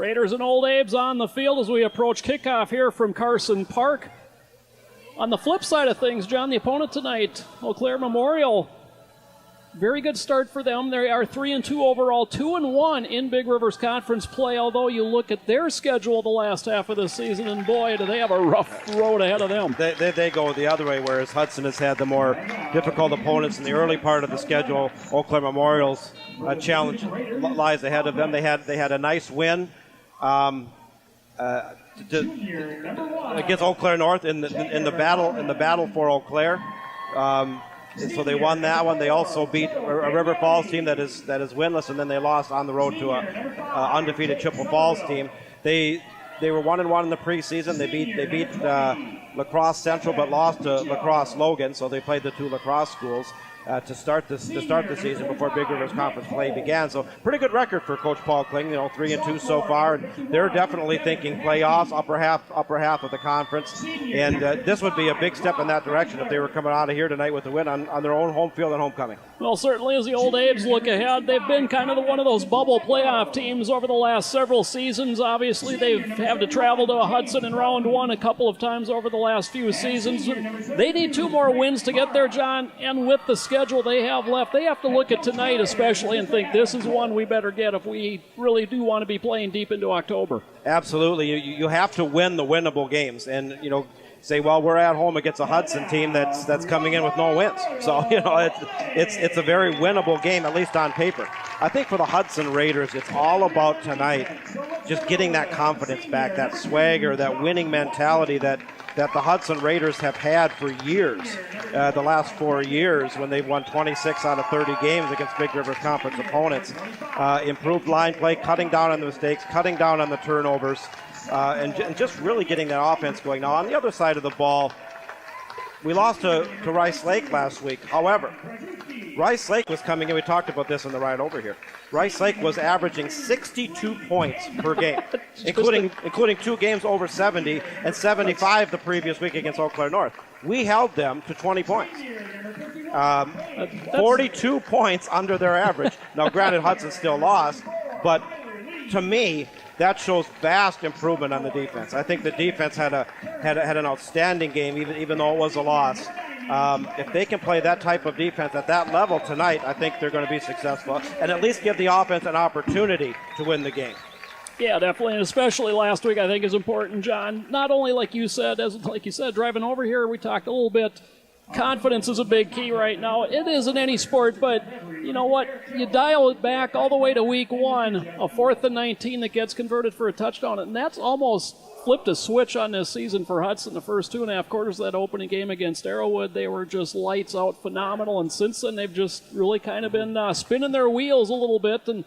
Raiders and Old Abe's on the field as we approach kickoff here from Carson Park. On the flip side of things, John, the opponent tonight, Eau Claire Memorial, very good start for them. They are 3-2 overall, 2-1 in Big Rivers Conference play, although you look at their schedule the last half of the season, and boy, do they have a rough road ahead of them. They go the other way, whereas Hudson has had the more difficult opponents in the early part of the schedule. Eau Claire Memorial's challenge lies ahead of them. They had a nice win against Eau Claire North in the battle for Eau Claire. And so they won that one. They also beat a River Falls team that is winless, and then they lost on the road to a undefeated Chippewa Falls team. They were 1-1 in the preseason. They beat La Crosse Central, but lost to La Crosse Logan. So they played the two La Crosse schools to start the season before Big Rivers Conference play began. So pretty good record for Coach Paul Kling. 3-2 so far. And they're definitely thinking playoffs, upper half of the conference. And this would be a big step in that direction if they were coming out of here tonight with a win on their own home field and homecoming. Well, certainly as the Old Abe's look ahead, they've been kind of one of those bubble playoff teams over the last several seasons. Obviously, they've had to travel to Hudson in round one a couple of times over the last few seasons. They need 2 more wins to get there, John, and with the schedule they have left, they have to look at tonight especially and think this is one we better get if we really do want to be playing deep into October. Absolutely. You have to win the winnable games, and say, well, we're at home against a Hudson team that's coming in with no wins. So, it's a very winnable game, at least on paper. I think for the Hudson Raiders, it's all about tonight just getting that confidence back, that swagger, that winning mentality that the Hudson Raiders have had for years, the last 4 years when they've won 26 out of 30 games against Big Rivers Conference opponents. Improved line play, cutting down on the mistakes, cutting down on the turnovers, and just really getting that offense going. Now, on the other side of the ball, we lost to Rice Lake last week. However, Rice Lake was coming in. We talked about this on the ride over here. Rice Lake was averaging 62 points per game, including 2 games over 70 and 75 the previous week against Eau Claire North. We held them to 20 points. 42 points under their average. Now, granted, Hudson still lost, but to me, that shows vast improvement on the defense. I think the defense had an outstanding game, even though it was a loss. If they can play that type of defense at that level tonight, I think they're going to be successful and at least give the offense an opportunity to win the game. Yeah, definitely, and especially last week I think is important, John. Not only, like you said, driving over here, we talked a little bit. Confidence is a big key right now. It is in any sport, but you know what? You dial it back all the way to week 1, a 4th and 19 that gets converted for a touchdown, and that's almost flipped a switch on this season for Hudson. The first 2.5 quarters of that opening game against Arrowwood, they were just lights out, phenomenal, and since then they've just really kind of been spinning their wheels a little bit, and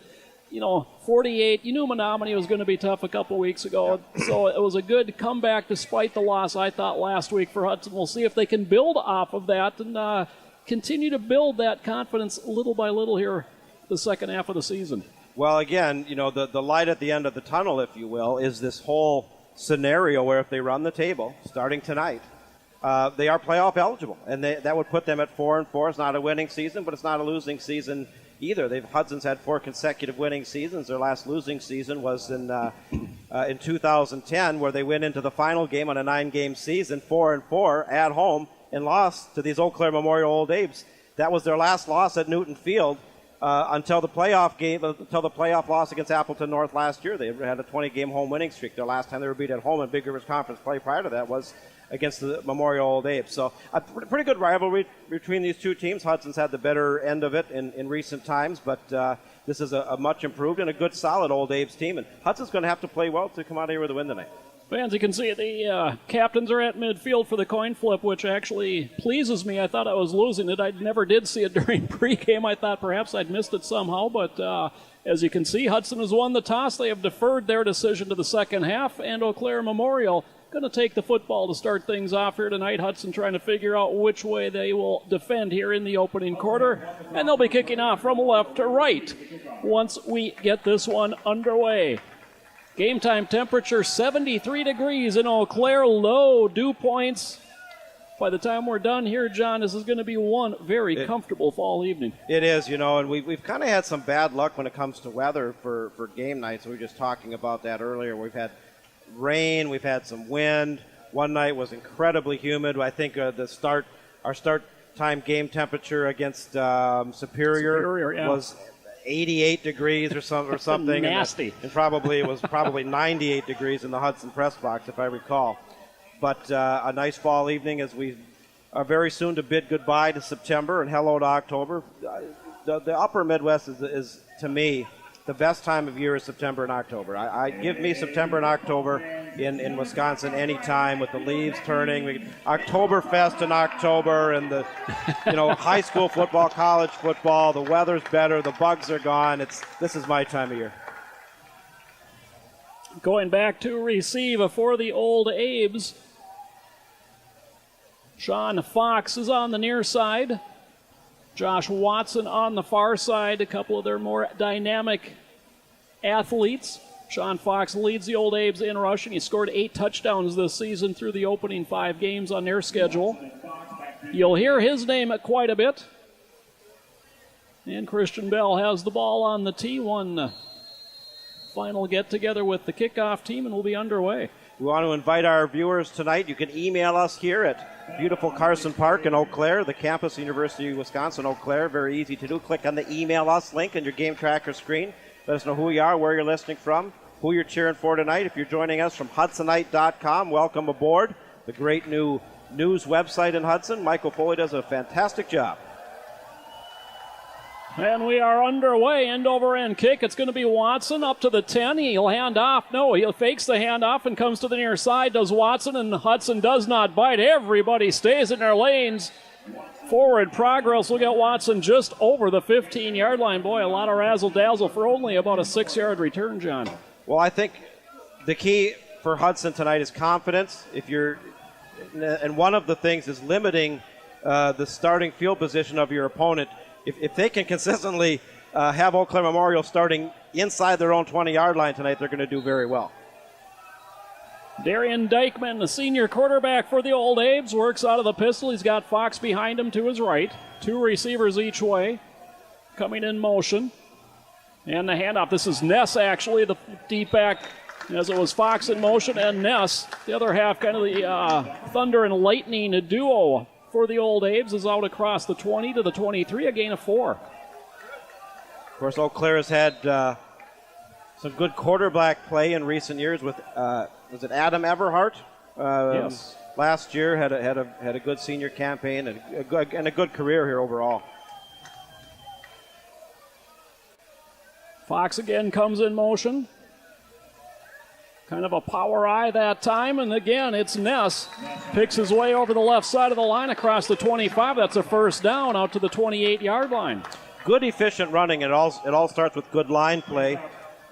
48, you knew Menominee was going to be tough a couple weeks ago, so it was a good comeback despite the loss, I thought, last week for Hudson. We'll see if they can build off of that and continue to build that confidence little by little here the second half of the season. Well, again, the light at the end of the tunnel, if you will, is this whole scenario where if they run the table starting tonight, they are playoff eligible, and that would put them at 4-4. It's not a winning season, but it's not a losing season either. Hudson's had 4 consecutive winning seasons. Their last losing season was in 2010, where they went into the final game on a 9-game season, 4-4 at home, and lost to these Eau Claire Memorial Old Abe's. That was their last loss at Newton Field until the playoff loss against Appleton North last year. They had a 20-game home winning streak. Their last time they were beat at home in Big Rivers Conference play prior to that was against the Memorial Old Abe's. So a pretty good rivalry between these two teams. Hudson's had the better end of it in recent times, but this is a much improved and a good, solid Old Abe's team. And Hudson's going to have to play well to come out here with a win tonight. Fans, you can see the captains are at midfield for the coin flip, which actually pleases me. I thought I was losing it. I never did see it during pregame. I thought perhaps I'd missed it somehow, but as you can see, Hudson has won the toss. They have deferred their decision to the second half, and Eau Claire Memorial going to take the football to start things off here tonight. Hudson trying to figure out which way they will defend here in the opening quarter, and they'll be kicking off from left to right once we get this one underway. Game time temperature 73 degrees in Eau Claire, low dew points by the time we're done here, John, this is going to be one very comfortable fall evening. It is, and we've kind of had some bad luck when it comes to weather for game nights. We were just talking about that earlier. We've had rain, we've had some wind. One night was incredibly humid. I think our start time game temperature against Superior was 88 degrees or something. Nasty. And it was probably 98 degrees in the Hudson press box, if I recall. But a nice fall evening as we are very soon to bid goodbye to September and hello to October. The upper Midwest is to me, the best time of year is September and October. I give me September and October in Wisconsin any time with the leaves turning. Oktoberfest in October and the high school football, college football. The weather's better. The bugs are gone. This is my time of year. Going back to receive for the Old Abes. Sean Fox is on the near side. Josh Watson on the far side, a couple of their more dynamic athletes. Sean Fox leads the Old Abes in rushing. He scored 8 touchdowns this season through the opening 5 games on their schedule. You'll hear his name quite a bit. And Christian Bell has the ball on the tee. One final get-together with the kickoff team, and we'll be underway. We want to invite our viewers tonight. You can email us here at beautiful Carson Park in Eau Claire, the campus of University of Wisconsin, Eau Claire. Very easy to do. Click on the Email Us link on your game tracker screen. Let us know who you are, where you're listening from, who you're cheering for tonight. If you're joining us from Hudsonite.com, welcome aboard. The great new news website in Hudson. Michael Foley does a fantastic job. And we are underway. End over end kick. It's going to be Watson up to the 10. He'll hand off. No, he fakes the handoff and comes to the near side. Does Watson, and Hudson does not bite. Everybody stays in their lanes. Forward progress will get Watson just over the 15-yard line. Boy, a lot of razzle-dazzle for only about a 6-yard return, John. Well, I think the key for Hudson tonight is confidence. And one of the things is limiting the starting field position of your opponent. If they can consistently have Eau Claire Memorial starting inside their own 20-yard line tonight, they're going to do very well. Darian Dykeman, the senior quarterback for the Old Abes, works out of the pistol. He's got Fox behind him to his right. 2 receivers each way, coming in motion. And the handoff. This is Ness, actually, the deep back, as it was Fox in motion and Ness. The other half, kind of the thunder and lightning duo for the Old Abes, is out across the 20 to the 23, a gain of 4. Of course, Eau Claire has had some good quarterback play in recent years with, was it Adam Everhart? Yes. Last year had a good senior campaign and a good career here overall. Fox again comes in motion. Kind of a power eye that time, and again, it's Ness. Picks his way over the left side of the line across the 25. That's a first down out to the 28-yard line. Good, efficient running. It all starts with good line play,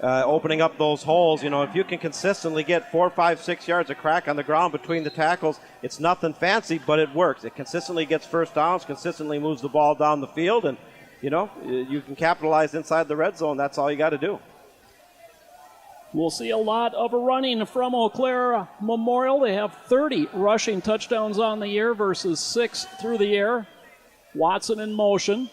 opening up those holes. If you can consistently get 4, 5, 6 yards of crack on the ground between the tackles, it's nothing fancy, but it works. It consistently gets first downs, consistently moves the ball down the field, and, you can capitalize inside the red zone. That's all you got to do. We'll see a lot of running from Eau Claire Memorial. They have 30 rushing touchdowns on the year versus 6 through the air. Watson in motion.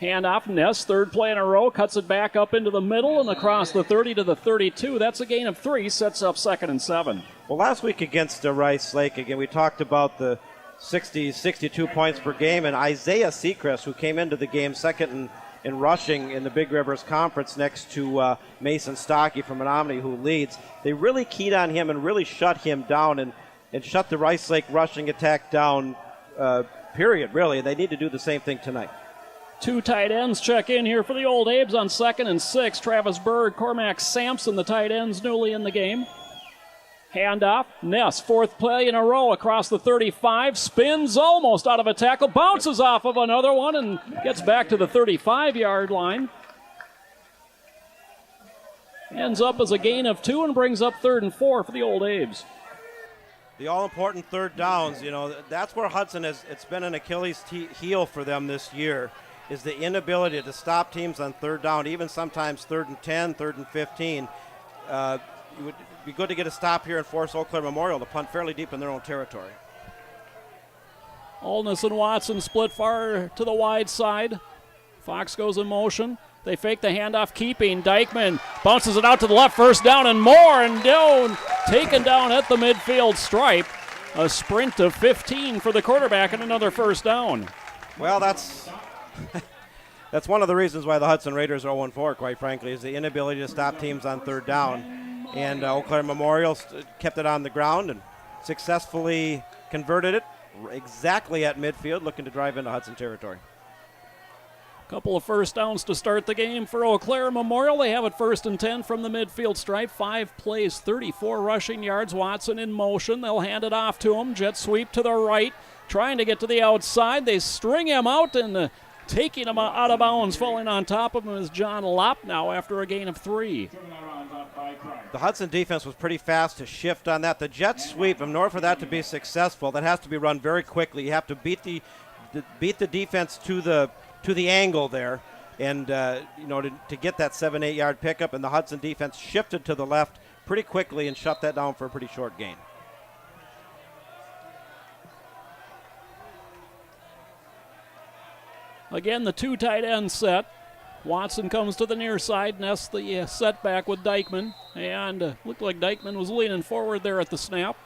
Handoff, Ness, third play in a row, cuts it back up into the middle and across the 30 to the 32. That's a gain of 3, sets up 2nd and 7. Well, last week against Rice Lake, again, we talked about the 62 points per game, and Isaiah Seacrest, who came into the game second in rushing in the Big Rivers Conference next to Mason Stockey from Menominee, who leads. They really keyed on him and really shut him down and shut the Rice Lake rushing attack down, period, really. They need to do the same thing tonight. 2 tight ends check in here for the Old Abes on 2nd and 6. Travis Berg, Cormac Sampson, the tight ends newly in the game. Handoff, Ness, 4th play in a row across the 35, spins almost out of a tackle, bounces off of another one and gets back to the 35-yard line. Ends up as a gain of 2 and brings up 3rd and 4 for the Old Abes. The all-important third downs, that's where Hudson it's been an Achilles heel for them this year, is the inability to stop teams on third down, even sometimes 3rd and 10, 3rd and 15. It would be good to get a stop here and force Eau Claire Memorial to punt fairly deep in their own territory. Allness and Watson split far to the wide side. Fox goes in motion. They fake the handoff, keeping. Dykeman bounces it out to the left, first down and more, and down, taken down at the midfield stripe. A sprint of 15 for the quarterback and another first down. Well, that's one of the reasons why the Hudson Raiders are 0-4, quite frankly, is the inability to stop teams on third down. And Eau Claire Memorial kept it on the ground and successfully converted it exactly at midfield, looking to drive into Hudson territory. Couple of first downs to start the game for Eau Claire Memorial. They have it 1st and 10 from the midfield stripe. 5 plays, 34 rushing yards. Watson in motion. They'll hand it off to him. Jet sweep to the right, trying to get to the outside. They string him out, and taking him out of bounds, falling on top of him is John Lopp now after a gain of 3. The Hudson defense was pretty fast to shift on that. The jet sweep, in order for that to be successful, that has to be run very quickly. You have to beat the defense to the angle there, and to get that 7-8 yard pickup. And the Hudson defense shifted to the left pretty quickly and shut that down for a pretty short gain. Again, the 2 tight end set. Watson comes to the near side, nests the setback with Dykeman, and looked like Dykeman was leaning forward there at the snap.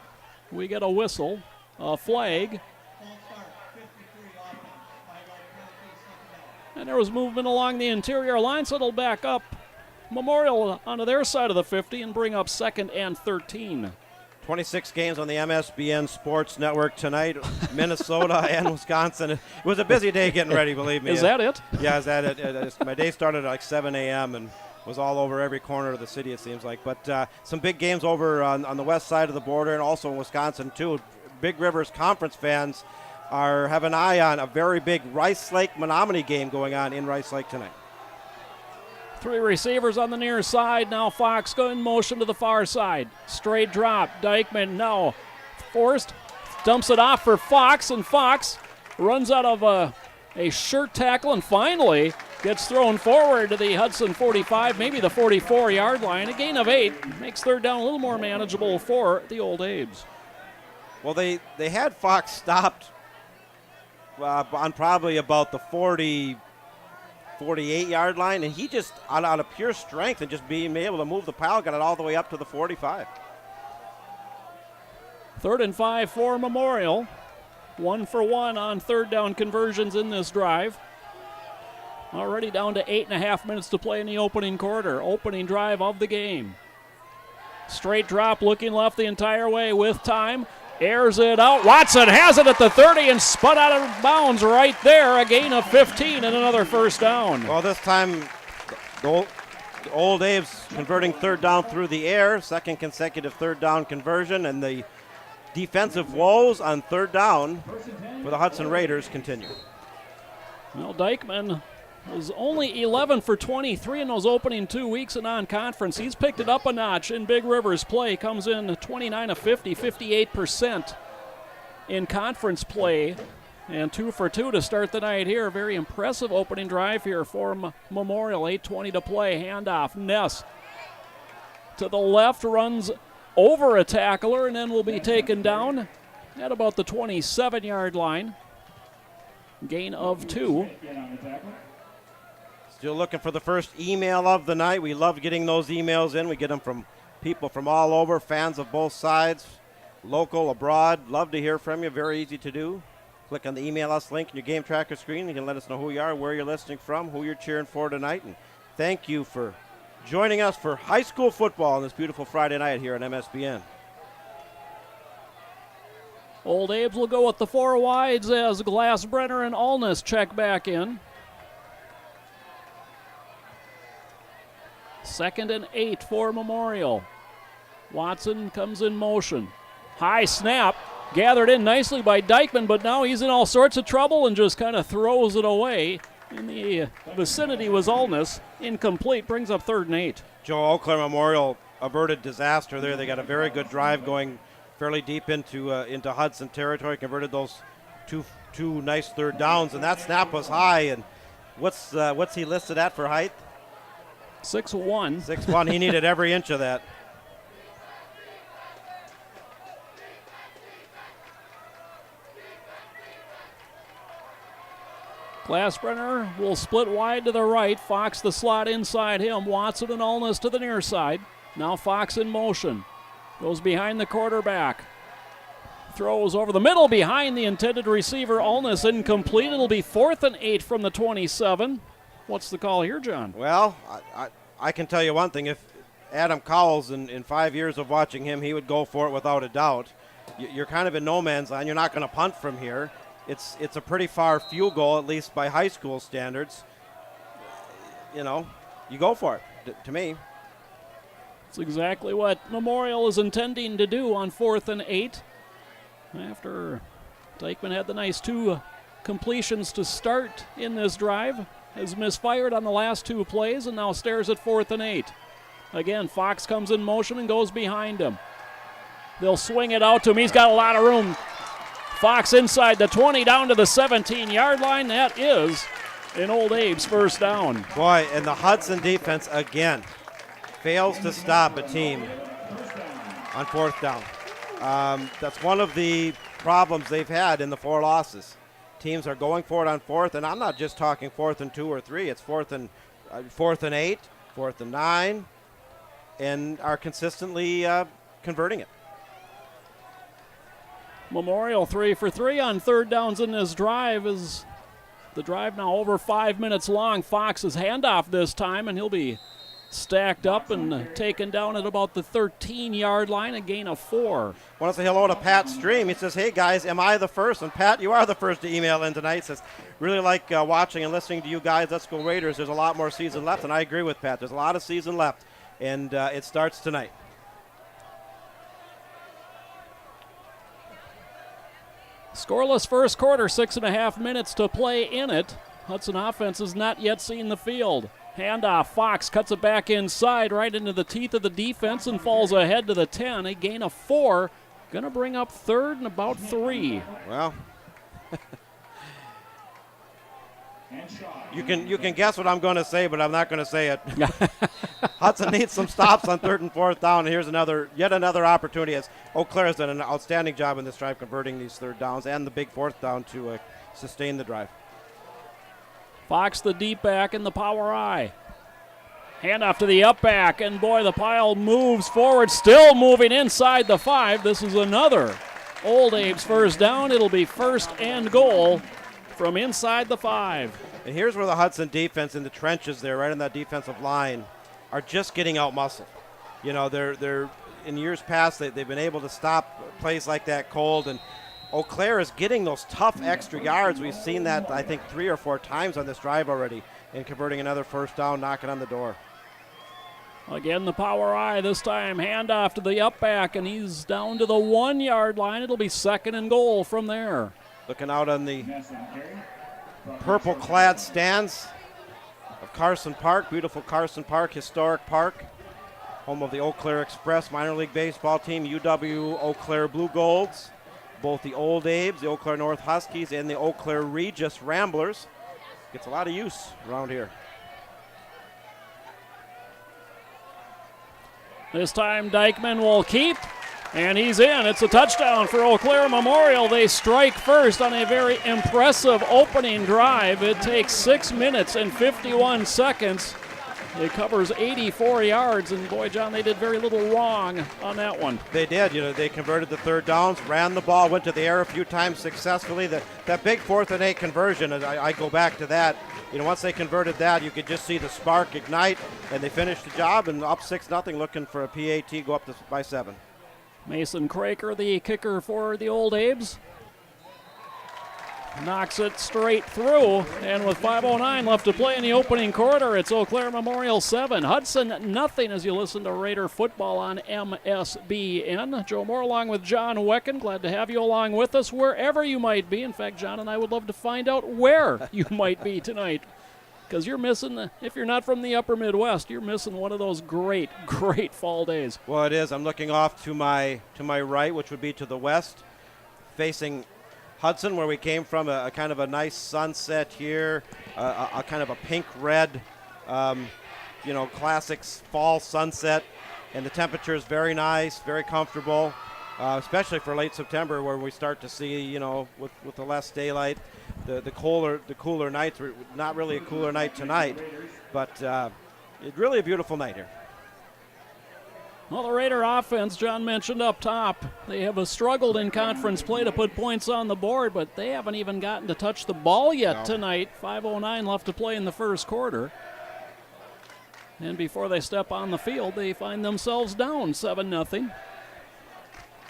We get a whistle, a flag. And there was movement along the interior line, so it'll back up Memorial onto their side of the 50 and bring up 2nd and 13. 26 games on the MSBN Sports Network tonight, Minnesota and Wisconsin. It was a busy day getting ready, believe me. Is that it? Yeah, is that it? My day started at like 7 a.m. and was all over every corner of the city, it seems like. But some big games over on the west side of the border and also in Wisconsin, too. Big Rivers Conference fans have an eye on a very big Rice Lake Menominee game going on in Rice Lake tonight. 3 receivers on the near side. Now Fox going in motion to the far side. Straight drop. Dykeman now forced. Dumps it off for Fox, and Fox runs out of a shirt tackle and finally gets thrown forward to the Hudson 45, maybe the 44-yard line. A gain of 8 makes third down a little more manageable for the Old Abes. Well, they had Fox stopped on probably about the 48-yard line, and he just, out of pure strength and just being able to move the pile, got it all the way up to the 45. 3rd and 5 for Memorial. 1 for 1 on third down conversions in this drive. Already down to 8.5 minutes to play in the opening quarter. Opening drive of the game. Straight drop, looking left the entire way with time. Airs it out. Watson has it at the 30 and spun out of bounds right there. A gain of 15 and another first down. Well, this time the Old Abes converting third down through the air. 2nd consecutive third down conversion, and the defensive woes on third down for the Hudson Raiders continue. Well, Dykeman was only 11 for 23 in those opening 2 weeks in non-conference. He's picked it up a notch in Big River's play. Comes in 29 of 50, 58% in conference play. And 2 for 2 to start the night here. Very impressive opening drive here for Memorial. 8:20 to play. Handoff. Ness to the left, runs over a tackler, and then will be taken down at about the 27-yard line. Gain of 2. Still looking for the first email of the night. We love getting those emails in. We get them from people from all over, fans of both sides, local, abroad. Love to hear from you. Very easy to do. Click on the email us link in your game tracker screen. You can let us know who you are, where you're listening from, who you're cheering for tonight. And thank you for joining us for high school football on this beautiful Friday night here on MSBN. Old Abes will go with the 4 wides as Glassbrenner and Allness check back in. 2nd and 8 for Memorial. Watson comes in motion. High snap, gathered in nicely by Dykeman, but now he's in all sorts of trouble and just kind of throws it away. In the vicinity was Allness. Incomplete, brings up 3rd and 8. Joe, Eau Claire Memorial averted disaster there. They got a very good drive going fairly deep into Hudson territory, converted those two nice third downs, and that snap was high. And what's he listed at for height? 6'1". 6'1". He needed every inch of that. Glassbrenner will split wide to the right. Fox the slot inside him. Watson and Ulness to the near side. Now Fox in motion. Goes behind the quarterback. Throws over the middle behind the intended receiver. Ulness incomplete. It'll be 4th and 8 from the 27. What's the call here, John? Well, I can tell you one thing. If Adam Cowles, in 5 years of watching him, he would go for it without a doubt. You're kind of in no man's land. You're not going to punt from here. It's a pretty far field goal, at least by high school standards. You know, you go for it, to me. It's exactly what Memorial is intending to do on 4th and 8. After Dykeman had the nice 2 completions to start in this drive, has misfired on the last 2 plays and now stares at 4th and 8. Again, Fox comes in motion and goes behind him. They'll swing it out to him. He's got a lot of room. Fox inside the 20 down to the 17-yard line. That is an Old Abe's first down. Boy, and the Hudson defense again fails to stop a team on 4th down. That's one of the problems they've had in the 4 losses. Teams are going for it on 4th, and I'm not just talking 4th and 2 or 3. It's 4th and 8, 4th and 9, and are consistently converting it. Memorial 3 for 3 on 3rd downs in this drive. Is the drive now over 5 minutes long. Fox's handoff this time, and he'll be stacked up and taken down at about the 13-yard line, a gain of 4. I want to say hello to Pat Stream. He says, hey guys, am I the first? And Pat, you are the first to email in tonight. He says, really like watching and listening to you guys. Let's go Raiders. There's a lot more season left, and I agree with Pat. There's a lot of season left, and it starts tonight. Scoreless first quarter, 6.5 minutes to play in it. Hudson offense has not yet seen the field. Handoff, Fox cuts it back inside right into the teeth of the defense and falls ahead to the 10. A gain of 4. Going to bring up 3rd and about 3. Well, you can guess what I'm going to say, but I'm not going to say it. Hudson needs some stops on 3rd and 4th down. And here's yet another opportunity as Eau Claire has done an outstanding job in this drive converting these 3rd downs and the big 4th down to sustain the drive. Fox the deep back in the power eye. Handoff to the up back, and boy, the pile moves forward, still moving inside the 5. This is another Old Abe's first down. It'll be 1st and goal from inside the 5. And here's where the Hudson defense in the trenches there, right on that defensive line, are just getting out-muscled. You know, they're in years past, they've been able to stop plays like that cold, and Eau Claire is getting those tough extra yards. We've seen that, I think, 3 or 4 times on this drive already, and converting another first down, knocking on the door. Again, the power eye, this time handoff to the up back, and he's down to the 1-yard line. It'll be 2nd and goal from there. Looking out on the purple-clad stands of Carson Park, beautiful Carson Park, historic park, home of the Eau Claire Express minor league baseball team, UW Eau Claire Blue Golds, both the Old Abe's, the Eau Claire North Huskies, and the Eau Claire Regis Ramblers. Gets a lot of use around here. This time Dykeman will keep, and he's in. It's a touchdown for Eau Claire Memorial. They strike first on a very impressive opening drive. It takes 6 minutes and 51 seconds. It covers 84 yards, and boy, John, they did very little wrong on that one. They did. You know, they converted the 3rd downs, ran the ball, went to the air a few times successfully. That big 4th and 8 conversion, and I go back to that. You know, once they converted that, you could just see the spark ignite, and they finished the job and up 6-0, looking for a PAT, go up by 7. Mason Craker, the kicker for the Old Abe's, knocks it straight through, and with 5:09 left to play in the opening quarter, it's Eau Claire Memorial 7, Hudson nothing, as you listen to Raider football on MSBN. Joe Moore along with John Wecken. Glad to have you along with us wherever you might be. In fact, John and I would love to find out where you might be tonight, because you're missing, if you're not from the upper Midwest, you're missing one of those great, great fall days. Well, it is. I'm looking off to my right, which would be to the west, facing Hudson, where we came from, a kind of a nice sunset here, a kind of a pink-red, classic fall sunset, and the temperature is very nice, very comfortable, especially for late September, where we start to see, with the less daylight. the cooler nights. Not really a cooler night tonight, but it's really a beautiful night here. Well, the Raider offense, John mentioned up top, they have struggled in conference play to put points on the board, but they haven't even gotten to touch the ball yet tonight. 5:09 left to play in the first quarter. And before they step on the field, they find themselves down 7-0.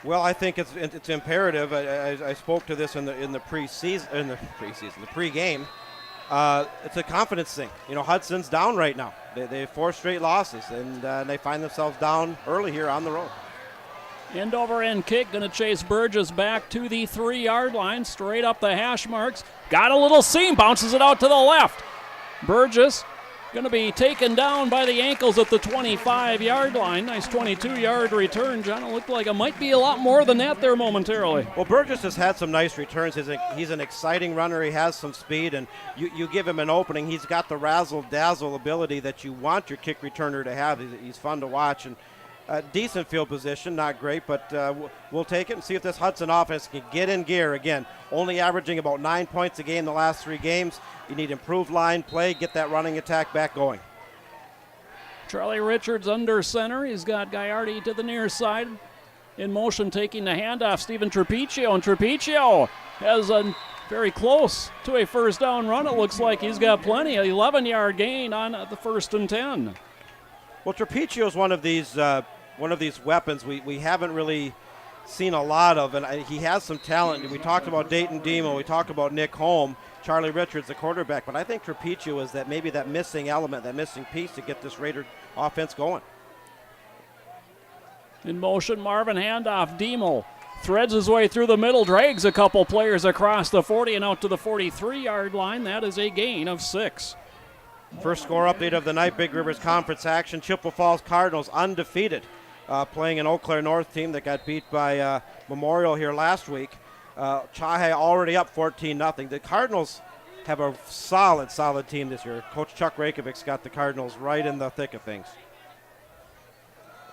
Well, I think it's imperative. I spoke to this in the pregame. It's a confidence thing. Hudson's down right now. They have 4 straight losses, and they find themselves down early here on the road. End over end kick, going to chase Burgess back to the 3-yard line, straight up the hash marks. Got a little seam, bounces it out to the left. Burgess going to be taken down by the ankles at the 25-yard line. Nice 22-yard return, John. It looked like it might be a lot more than that there momentarily. Well, Burgess has had some nice returns. He's an exciting runner. He has some speed, and you give him an opening. He's got the razzle-dazzle ability that you want your kick returner to have. He's fun to watch, and decent field position. Not great, but we'll take it and see if this Hudson offense can get in gear again. Only averaging about 9 points a game the last 3 games. You need improved line play, get that running attack back going. Charlie Richards under center. He's got Gaiardi to the near side. In motion, taking the handoff, Steven Trapiccio. And Trapiccio has a very close to a first down run. It looks like he's got plenty. An 11-yard gain on the 1st and 10. Well, Trapiccio is one of these weapons we haven't really seen a lot of, and he has some talent. We talked about Dayton Demo. We talked about Nick Holm. Charlie Richards, the quarterback, but I think Trapiccio is that missing element, that missing piece to get this Raider offense going. In motion, Marvin handoff. Demo threads his way through the middle, drags a couple players across the 40 and out to the 43-yard line. That is a gain of 6. First score update of the night, Big Rivers Conference action. Chippewa Falls Cardinals undefeated, playing an Eau Claire North team that got beat by Memorial here last week. Chahay already up 14-0. The Cardinals have a solid team this year. Coach Chuck Rakovic's got the Cardinals right in the thick of things.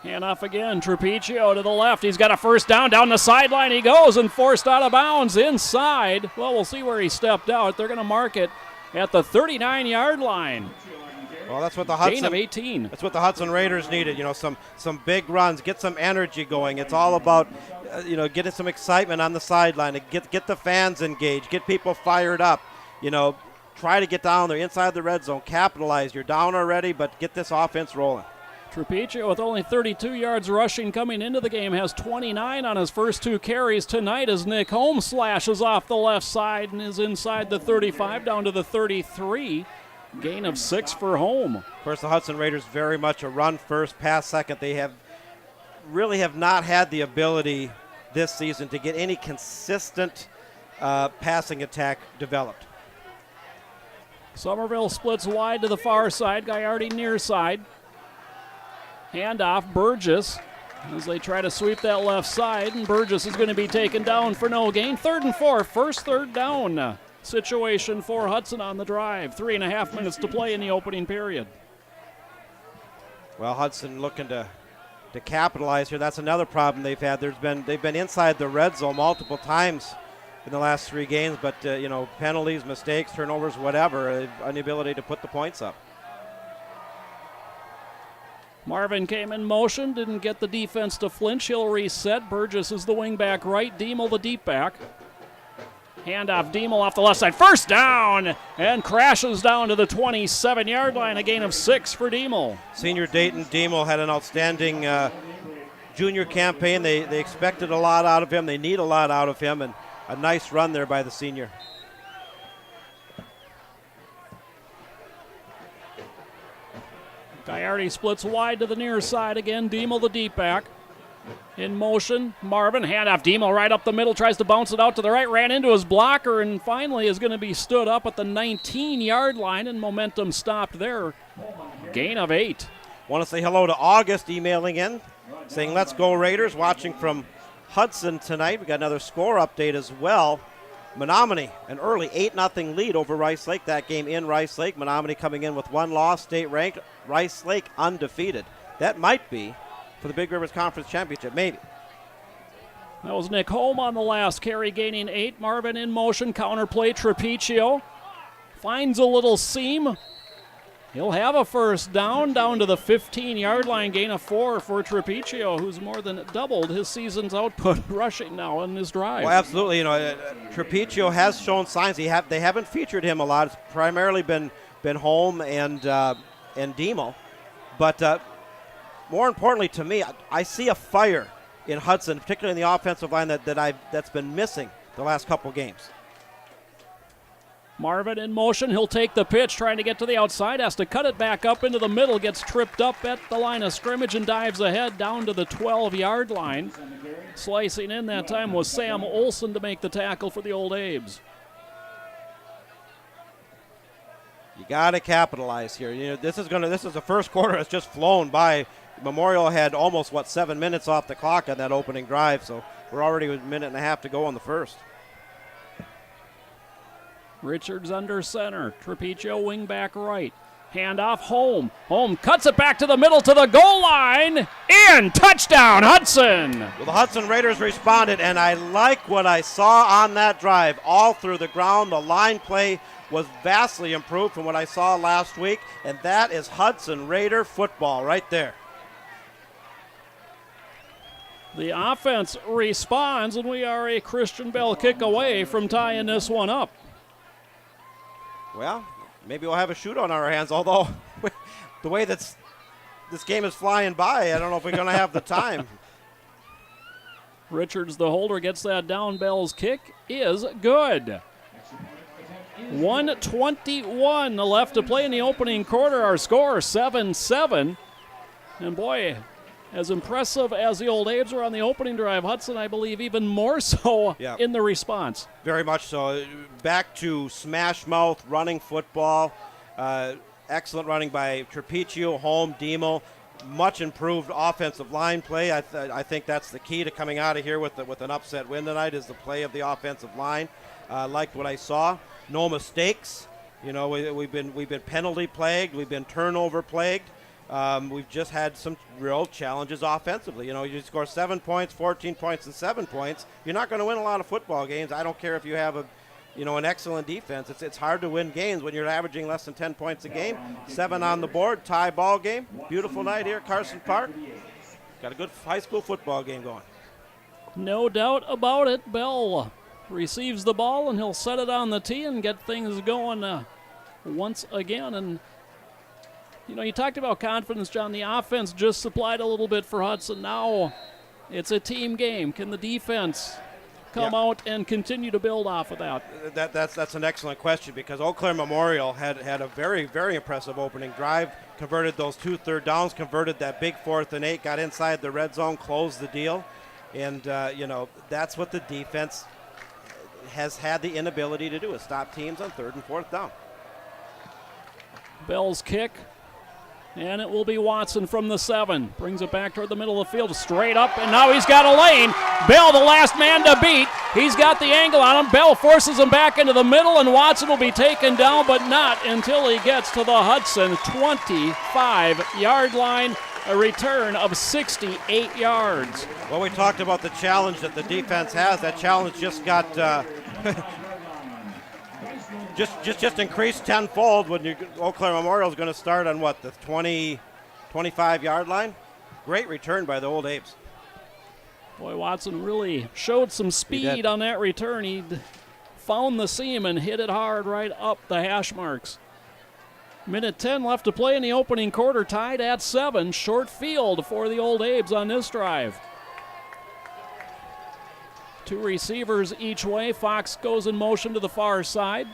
Handoff again, Trapiccio to the left. He's got a first down the sideline. He goes and forced out of bounds inside. Well, we'll see where he stepped out. They're going to mark it at the 39-yard line. Well, that's what the Hudson. Gain of 18. That's what the Hudson Raiders needed. Some big runs, get some energy going. It's all about, getting some excitement on the sideline. Get the fans engaged, get people fired up. Try to get down there inside the red zone, capitalize. You're down already, but get this offense rolling. Trapiccio with only 32 yards rushing coming into the game has 29 on his first 2 carries tonight as Nick Holmes slashes off the left side and is inside the 35 down to the 33. Gain of 6 for Holm. Of course, the Hudson Raiders very much a run first, pass second. They have not had the ability this season to get any consistent passing attack developed. Somerville splits wide to the far side. Gaiardi near side. Handoff, Burgess, as they try to sweep that left side, and Burgess is going to be taken down for no gain. 3rd and 4, first 3rd down situation for Hudson on the drive. 3.5 minutes to play in the opening period. Well, Hudson looking to capitalize here. That's another problem they've had. They've been inside the red zone multiple times in the last 3 games, but penalties, mistakes, turnovers, whatever, inability to put the points up. Marvin came in motion, didn't get the defense to flinch. He'll reset. Burgess is the wingback right. Diemel the deep back. Handoff, Diemel off the left side. First down, and crashes down to the 27-yard line. A gain of 6 for Diemel. Senior Dayton Diemel had an outstanding junior campaign. They expected a lot out of him. They need a lot out of him, and a nice run there by the senior. Gaiardi splits wide to the near side again. Diemel the deep back. In motion, Marvin, handoff. Diemel right up the middle, tries to bounce it out to the right, ran into his blocker, and finally is going to be stood up at the 19-yard line, and momentum stopped there. Gain of 8. Want to say hello to August emailing in, saying let's go Raiders, watching from Hudson tonight. We got another score update as well. Menominee, an early 8-0 lead over Rice Lake. That game in Rice Lake. Menominee coming in with 1 loss, state ranked. Rice Lake undefeated. That might be for the Big Rivers Conference Championship, maybe. That was Nick Holm on the last carry, gaining 8. Marvin in motion, counterplay, Trapicio finds a little seam. He'll have a first down to the 15-yard line, gain of 4 for Trapicio, who's more than doubled his season's output rushing now in this drive. Well, absolutely. Trapicio has shown signs. They haven't featured him a lot. It's primarily been Holm and Demo. But more importantly to me, I see a fire in Hudson, particularly in the offensive line that's been missing the last couple games. Marvin in motion. He'll take the pitch, trying to get to the outside. Has to cut it back up into the middle. Gets tripped up at the line of scrimmage and dives ahead down to the 12-yard line. Slicing in that time was Sam Olson to make the tackle for the Old Abes. You got to capitalize here. This is the first quarter that's just flown by. Memorial had almost 7 minutes off the clock on that opening drive, so we're already with a minute and a half to go on the first. Richards under center. Trapicio wing back right. Handoff Holm. Holm cuts it back to the middle to the goal line. In! Touchdown, Hudson! Well, the Hudson Raiders responded, and I like what I saw on that drive. All through the ground, the line play was vastly improved from what I saw last week, and that is Hudson Raider football right there. The offense responds, and we are a Christian Bell kick away from tying this one up. Well, maybe we'll have a shoot on our hands, although the way this game is flying by, I don't know if we're going to have the time. Richards, the holder, gets that down. Bell's kick is good. 1:21 left to play in the opening quarter. Our score, 7-7. And boy, as impressive as the Old Abes were on the opening drive, Hudson, I believe, even more so in the response. Very much so. Back to smash mouth, running football. Excellent running by Trapicio, Holm, Demo. Much improved offensive line play. I think that's the key to coming out of here with an upset win tonight is the play of the offensive line. Liked what I saw. No mistakes. We've been penalty plagued. We've been turnover plagued. We've just had some real challenges offensively. You score 7 points, 14 points, and 7 points. You're not going to win a lot of football games. I don't care if you have an excellent defense. It's hard to win games when you're averaging less than 10 points a game. 7 on the board, tie ball game. Beautiful night here at Carson Park. Got a good high school football game going. No doubt about it. Bell receives the ball, and he'll set it on the tee and get things going once again. And you talked about confidence, John. The offense just supplied a little bit for Hudson. Now it's a team game. Can the defense come out and continue to build off of that? That's an excellent question because Eau Claire Memorial had a very, very impressive opening drive, converted those 2 third downs, converted that big 4th and 8, got inside the red zone, closed the deal. And, that's what the defense has had the inability to do, is stop teams on 3rd and 4th down. Bell's kick. And it will be Watson from the 7. Brings it back toward the middle of the field, straight up, and now he's got a lane. Bell, the last man to beat. He's got the angle on him. Bell forces him back into the middle, and Watson will be taken down, but not until he gets to the Hudson 25-yard line. A return of 68 yards. Well, we talked about the challenge that the defense has. That challenge just got just increased tenfold when Eau Claire Memorial is going to start on the 25-yard line. Great return by the Old Abes. Boy, Watson really showed some speed on that return. He found the seam and hit it hard right up the hash marks. Minute 10 left to play in the opening quarter, tied at 7. Short field for the Old Abes on this drive. 2 receivers each way. Fox goes in motion to the far side.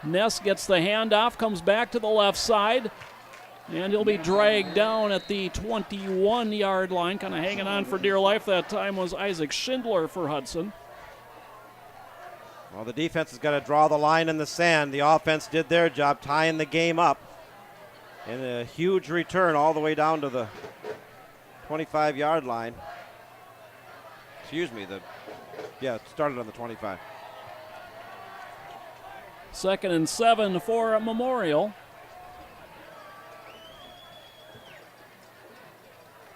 Ness gets the handoff, comes back to the left side, and he'll be dragged down at the 21-yard line. Kind of hanging on for dear life that time was Isaac Schindler for Hudson. Well, the defense has got to draw the line in the sand. The offense did their job tying the game up. And a huge return all the way down to the 25-yard line. Excuse me, it started on the 25. 2nd and 7 for Memorial.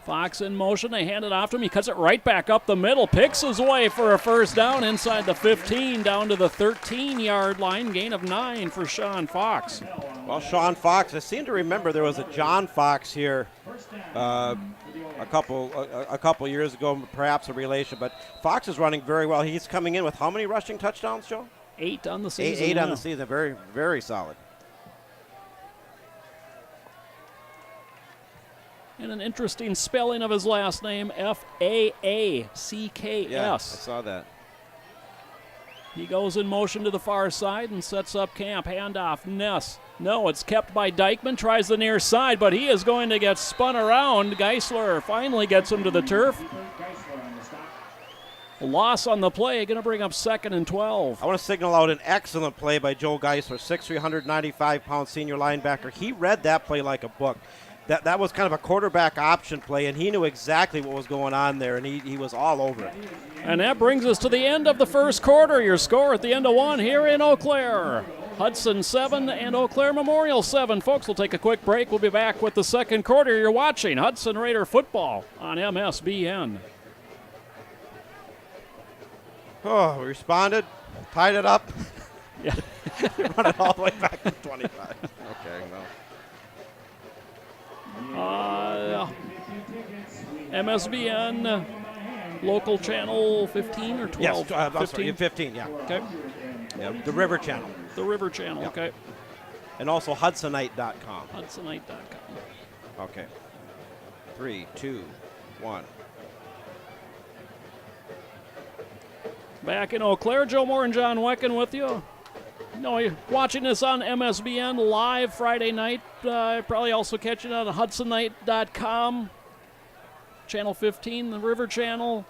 Fox in motion. They hand it off to him. He cuts it right back up the middle. Picks his way for a first down inside the 15 down to the 13-yard line. Gain of 9 for Sean Fox. Well, Sean Fox, I seem to remember there was a John Fox here a couple years ago, perhaps a relation. But Fox is running very well. He's coming in with how many rushing touchdowns, Joe? 8 on the season. Eight on the season. Very, very solid. And an interesting spelling of his last name, F-A-A-C-K-S. Yeah, I saw that. He goes in motion to the far side and sets up camp. Handoff, Ness. No, it's kept by Dykeman. Tries the near side, but he is going to get spun around. Geisler finally gets him to the turf. A loss on the play, going to bring up 2nd and 12. I want to signal out an excellent play by Joe Geisler, 6'3", 195-pound senior linebacker. He read that play like a book. That was kind of a quarterback option play, and he knew exactly what was going on there, and he was all over it. And that brings us to the end of the first quarter. Your score at the end of 1 here in Eau Claire. Hudson 7 and Eau Claire Memorial 7. Folks, we'll take a quick break. We'll be back with the second quarter. You're watching Hudson Raider football on MSBN. Oh, we responded, tied it up. Yeah. Run it all the way back to 25. Okay, well. MSBN local channel 15 or 12? Yes, I'm sorry, 15, yeah. Okay. Yeah, the River Channel. The River Channel, Yep. Okay. And also Hudsonite.com. Hudsonite.com. Okay. 3, 2, 1. Back in Eau Claire, Joe Moore and John Wecken with you. No, you're watching this on MSBN live Friday night. Probably also catching it on Hudsonite.com. Channel 15, the River Channel.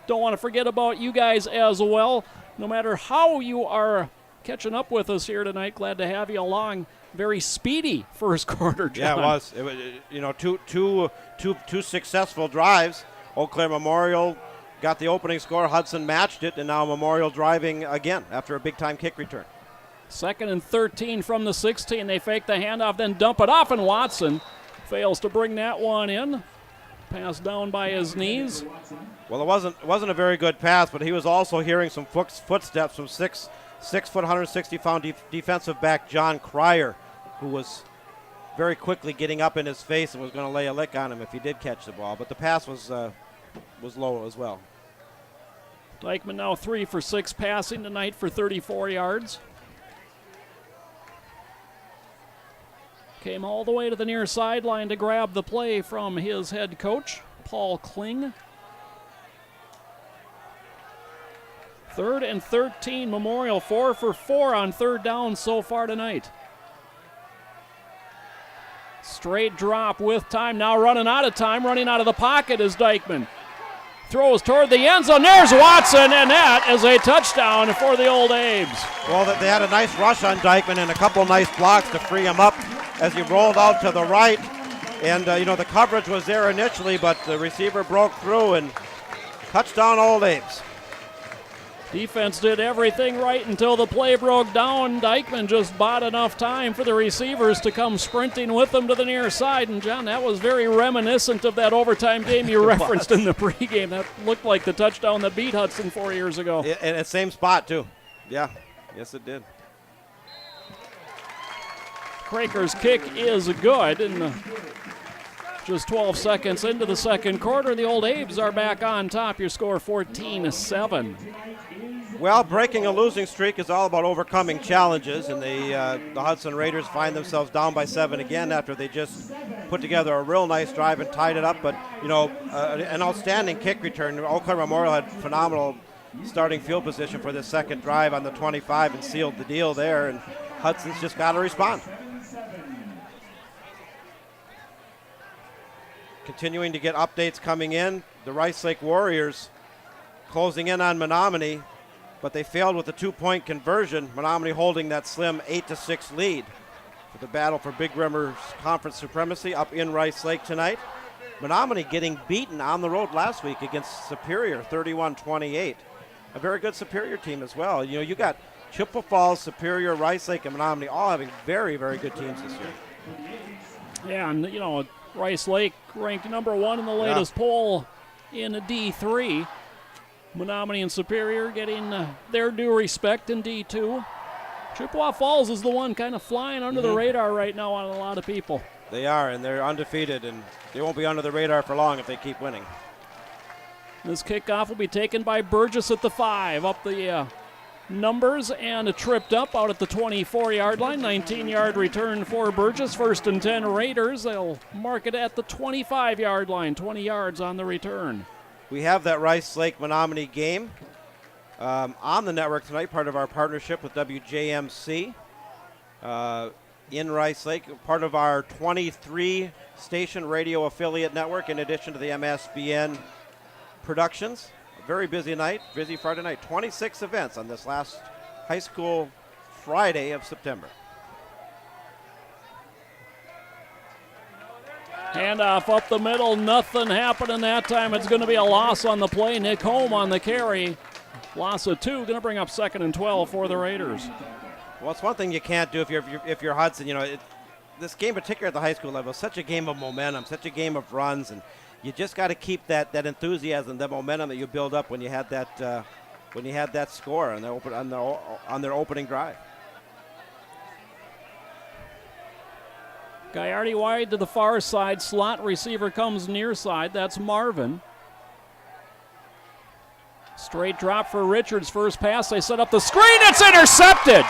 Don't want to forget about you guys as well. No matter how you are catching up with us here tonight, glad to have you along. Very speedy first quarter, John. Yeah, it was. It was, you know, two successful drives. Eau Claire Memorial got the opening score. Hudson matched it, and now Memorial driving again after a big-time kick return. 2nd and 13 from the 16. They fake the handoff, then dump it off, and Watson fails to bring that one in. Pass down by his knees. Well, it wasn't a very good pass, but he was also hearing some footsteps from 6 foot 160-pound defensive back John Cryer, who was very quickly getting up in his face and was going to lay a lick on him if he did catch the ball. But the pass was low as well. Dykeman now 3 for 6 passing tonight for 34 yards. Came all the way to the near sideline to grab the play from his head coach, Paul Kling. 3rd and 13, Memorial 4 for 4 on 3rd down so far tonight. Straight drop with time, now running out of time, running out of the pocket is Dykeman. Throws toward the end zone, there's Watson, and that is a touchdown for the Old Abes. Well, they had a nice rush on Dykeman and a couple nice blocks to free him up as he rolled out to the right. And, the coverage was there initially, but the receiver broke through and touchdown Old Abes. Defense did everything right until the play broke down. Dykeman just bought enough time for the receivers to come sprinting with them to the near side. And, John, that was very reminiscent of that overtime game you referenced in the pregame. That looked like the touchdown that beat Hudson 4 years ago. And the same spot, too. Yeah, yes, it did. Craker's kick is good, and just 12 seconds into the second quarter, the Old Abes are back on top. Your score 14-7. Well, breaking a losing streak is all about overcoming challenges, and the Hudson Raiders find themselves down by 7 again after they just put together a real nice drive and tied it up. But, an outstanding kick return. Eau Claire Memorial had phenomenal starting field position for this second drive on the 25 and sealed the deal there, and Hudson's just got to respond. Continuing to get updates coming in. The Rice Lake Warriors closing in on Menominee, but they failed with the 2-point conversion. Menominee holding that slim 8-6 lead for the battle for Big Rimmer's conference supremacy up in Rice Lake tonight. Menominee getting beaten on the road last week against Superior, 31-28. A very good Superior team as well. You got Chippewa Falls, Superior, Rice Lake, and Menominee all having very, very good teams this year. Yeah, and, Rice Lake ranked number 1 in the latest poll in D3. Menominee and Superior getting their due respect in D2. Chippewa Falls is the one kind of flying under the radar right now on a lot of people. They are, and they're undefeated, and they won't be under the radar for long if they keep winning. This kickoff will be taken by Burgess at the 5. Up the numbers and tripped up out at the 24-yard line. 19-yard return for Burgess. 1st and 10 Raiders. They'll mark it at the 25-yard line. 20 yards on the return. We have that Rice Lake Menominee game on the network tonight, part of our partnership with WJMC in Rice Lake, part of our 23-station radio affiliate network in addition to the MSBN productions. A very busy night, busy Friday night. 26 events on this last high school Friday of September. Handoff up the middle, nothing happening that time. It's going to be a loss on the play. Nick Holm on the carry. Loss of 2, going to bring up 2nd and 12 for the Raiders. Well, it's one thing you can't do if you're Hudson. This game, particularly at the high school level, is such a game of momentum, such a game of runs, and you just got to keep that enthusiasm, that momentum that you build up when you had that score on their opening drive. Gaiardi wide to the far side. Slot receiver comes near side. That's Marvin. Straight drop for Richards. First pass. They set up the screen. It's intercepted.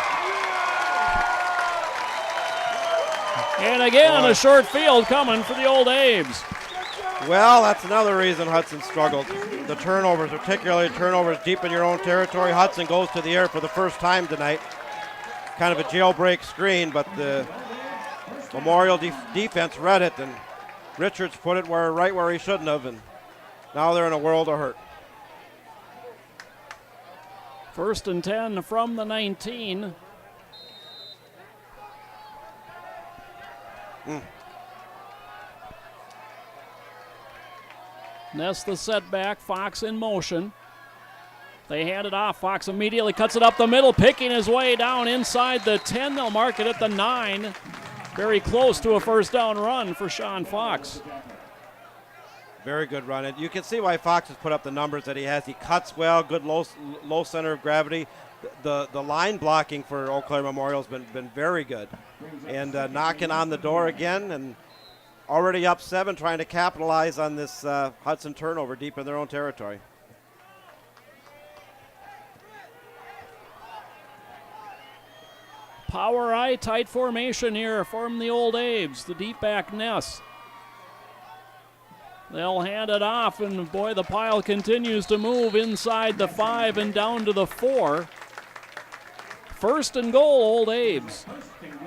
And again, a short field coming for the Old Abe's. Well, that's another reason Hudson struggled. The turnovers, particularly turnovers deep in your own territory. Hudson goes to the air for the first time tonight. Kind of a jailbreak screen, but the Memorial defense read it, and Richards put it right where he shouldn't have, and now they're in a world of hurt. 1st and 10 from the 19. Ness the setback, Fox in motion. They hand it off. Fox immediately cuts it up the middle, picking his way down inside the 10. They'll mark it at the 9. Very close to a first down run for Sean Fox. Very good run. And you can see why Fox has put up the numbers that he has. He cuts well, good low center of gravity. The line blocking for Eau Claire Memorial has been very good. And knocking on the door again, and already up 7, trying to capitalize on this Hudson turnover deep in their own territory. Power I, tight formation here from the Old Abe's. The deep back Ness. They'll hand it off, and boy, the pile continues to move inside the 5 and down to the 4. 1st and goal, Old Abe's.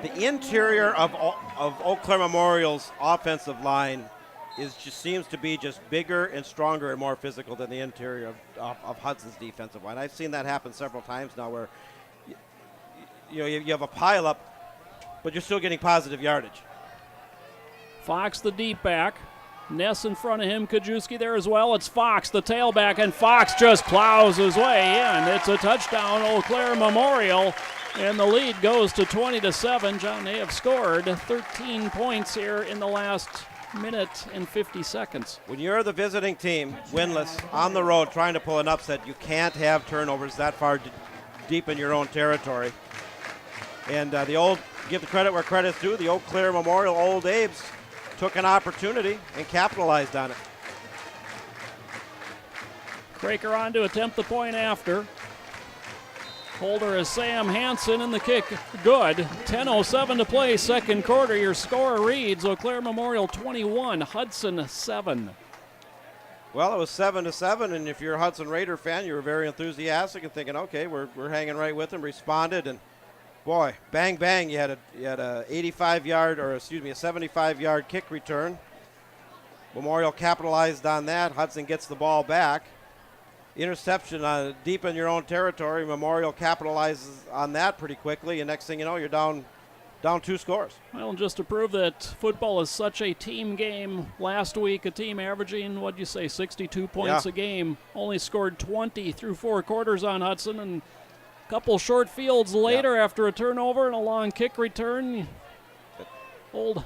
The interior of Eau Claire Memorial's offensive line seems to be just bigger and stronger and more physical than the interior of Hudson's defensive line. I've seen that happen several times now, where you have a pile up, but you're still getting positive yardage. Fox, the deep back. Ness in front of him, Kajewski there as well. It's Fox, the tailback, and Fox just plows his way in. It's a touchdown, Eau Claire Memorial, and the lead goes to 20-7. John, they have scored 13 points here in the last minute and 50 seconds. When you're the visiting team, winless, on the road, trying to pull an upset, you can't have turnovers that far deep in your own territory. And give the credit where credit's due, the Eau Claire Memorial Old Abe's took an opportunity and capitalized on it. Craker on to attempt the point after. Holder is Sam Hansen, and the kick good. 10:07 to play, second quarter. Your score reads Eau Claire Memorial 21, Hudson 7. Well, it was 7-7, and if you're a Hudson Raider fan, you were very enthusiastic and thinking, okay, we're hanging right with them. Responded, and boy, bang bang! You had a 75-yard kick return. Memorial capitalized on that. Hudson gets the ball back. Interception deep in your own territory. Memorial capitalizes on that pretty quickly, and next thing you know, you're down 2 scores. Well, just to prove that football is such a team game, last week a team averaging, 62 points a game, only scored 20 through 4 quarters on Hudson, and a couple short fields later after a turnover and a long kick return, Old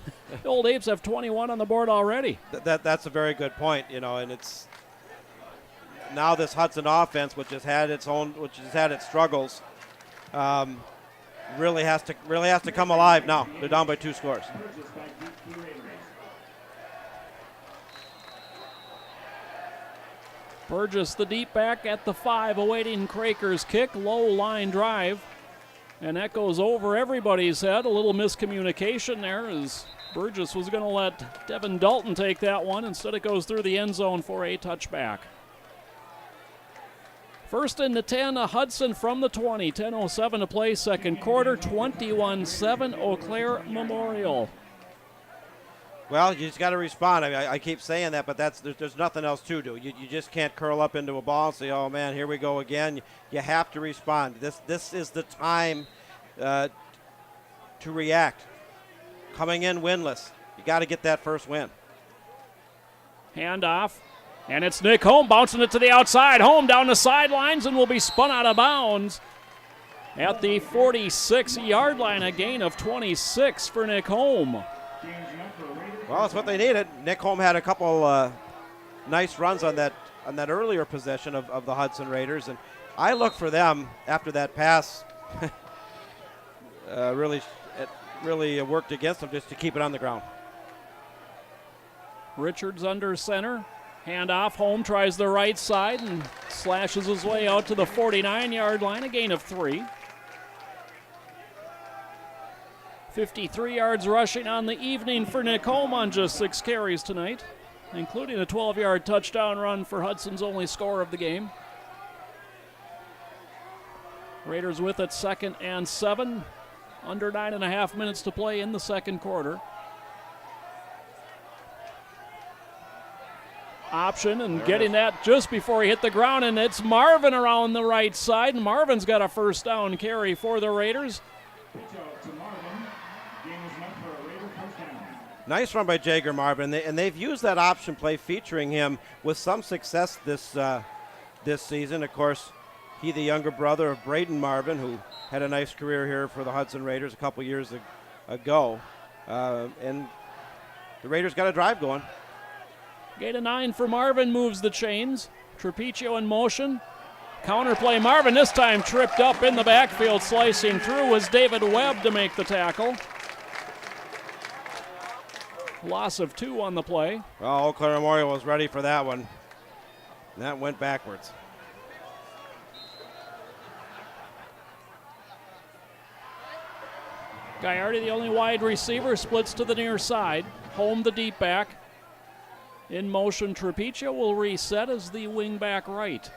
Apes have 21 on the board already. That's a very good point, and it's now this Hudson offense, which has had its struggles, really has to come alive now. They're down by 2 scores. Burgess, the deep back at the 5, awaiting Kraker's kick. Low line drive. And that goes over everybody's head. A little miscommunication there as Burgess was going to let Devin Dalton take that one. Instead, it goes through the end zone for a touchback. First and the 10, Hudson from the 20. 10:07 to play, second quarter. 21-7, Eau Claire Memorial. Well, you just got to respond. I mean, I keep saying that, but there's nothing else to do. You just can't curl up into a ball and say, "Oh man, here we go again." You have to respond. This is the time to react. Coming in winless, you got to get that first win. Handoff, and it's Nick Holm bouncing it to the outside. Holm down the sidelines and will be spun out of bounds at the 46-yard line. A gain of 26 for Nick Holm. Well, that's what they needed. Nick Holm had a couple nice runs on that earlier possession of the Hudson Raiders, and I look for them after that pass. It really worked against them just to keep it on the ground. Richards under center. Handoff. Holm tries the right side and slashes his way out to the 49-yard line. A gain of 3. 53 yards rushing on the evening for Nick Holm on just 6 carries tonight, including a 12-yard touchdown run for Hudson's only score of the game. Raiders with it, 2nd and 7. Under 9.5 minutes to play in the second quarter. Option and getting that just before he hit the ground, and it's Marvin around the right side. And Marvin's got a first down carry for the Raiders. Nice run by Jager Marvin, and they've used that option play featuring him with some success this season. Of course, he the younger brother of Braden Marvin, who had a nice career here for the Hudson Raiders a couple years ago. And the Raiders got a drive going. Gain of 9 for Marvin, moves the chains. Trapiccio in motion. Counterplay, Marvin this time tripped up in the backfield. Slicing through was David Webb to make the tackle. Loss of 2 on the play. Well, Eau Claire Memorial was ready for that one. And that went backwards. Gallardi, the only wide receiver, splits to the near side. Holm, the deep back. In motion, Trapiccio will reset as the wing back right.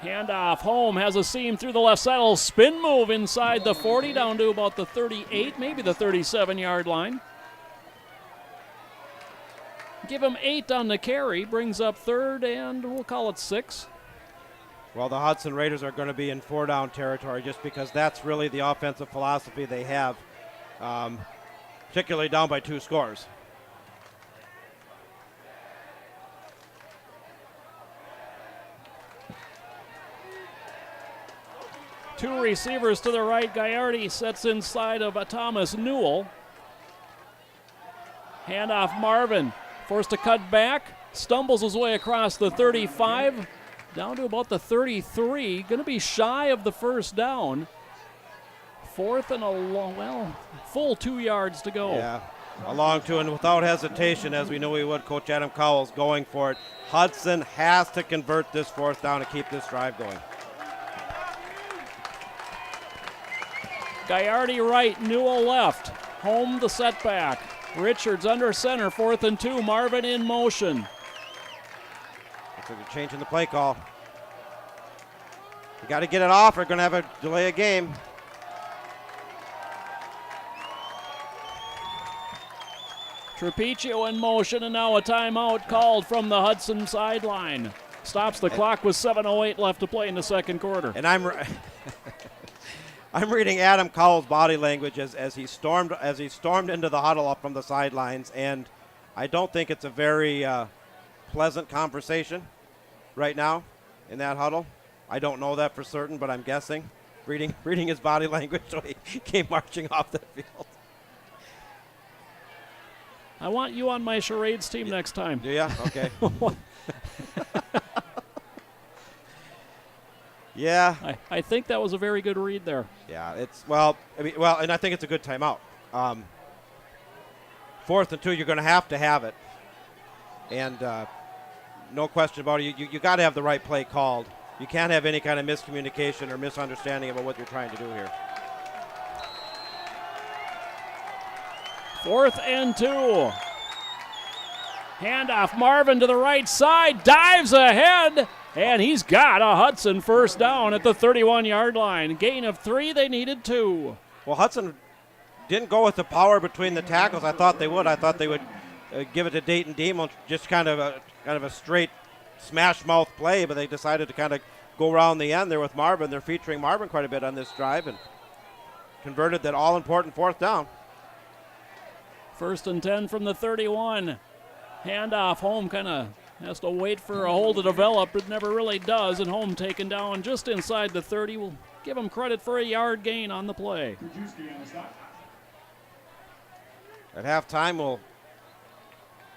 Handoff. Holm has a seam through the left side. Spin move inside the 40 down to about the 38, maybe the 37-yard line. Give him 8 on the carry. Brings up 3rd and we'll call it 6. Well, the Hudson Raiders are going to be in 4-down territory just because that's really the offensive philosophy they have, particularly down by 2 scores. Two receivers to the right. Gallardi sets inside of Thomas Newell. Handoff Marvin. Forced to cut back. Stumbles his way across the 35. Down to about the 33. Going to be shy of the first down. 4th and a long, full 2 yards to go. Yeah, a long 2, and without hesitation, as we knew he would, Coach Adam Cowell's going for it. Hudson has to convert this 4th down to keep this drive going. Gallardi right, Newell left. Holm the setback. Richards under center, 4th and 2. Marvin in motion. Looks like they're changing the play call. You got to get it off. We're going to have a delay of game. Trapiccio in motion, and now a timeout called from the Hudson sideline. Stops the clock with 7:08 left to play in the second quarter. And I'm reading Adam Cowell's body language as he stormed into the huddle up from the sidelines, and I don't think it's a very pleasant conversation right now in that huddle. I don't know that for certain, but I'm guessing. Reading his body language, so he came marching off the field. I want you on my charades team next time. Do ya? Okay. Yeah. I think that was a very good read there. Yeah, and I think it's a good timeout. 4th and 2, you're going to have it. And no question about it, you got to have the right play called. You can't have any kind of miscommunication or misunderstanding about what you're trying to do here. 4th and 2. Handoff, Marvin to the right side, dives ahead, and he's got a Hudson first down at the 31-yard line. Gain of 3, they needed 2. Well, Hudson didn't go with the power between the tackles. I thought they would. I thought they would give it to Dayton Demon, just kind of a straight smash mouth play, but they decided to kind of go around the end there with Marvin. They're featuring Marvin quite a bit on this drive and converted that all-important 4th down. 1st and 10 from the 31. Handoff, Home kind of has to wait for a hole to develop. It never really does, and Home taken down just inside the 30. We'll give him credit for a yard gain on the play. At halftime, we'll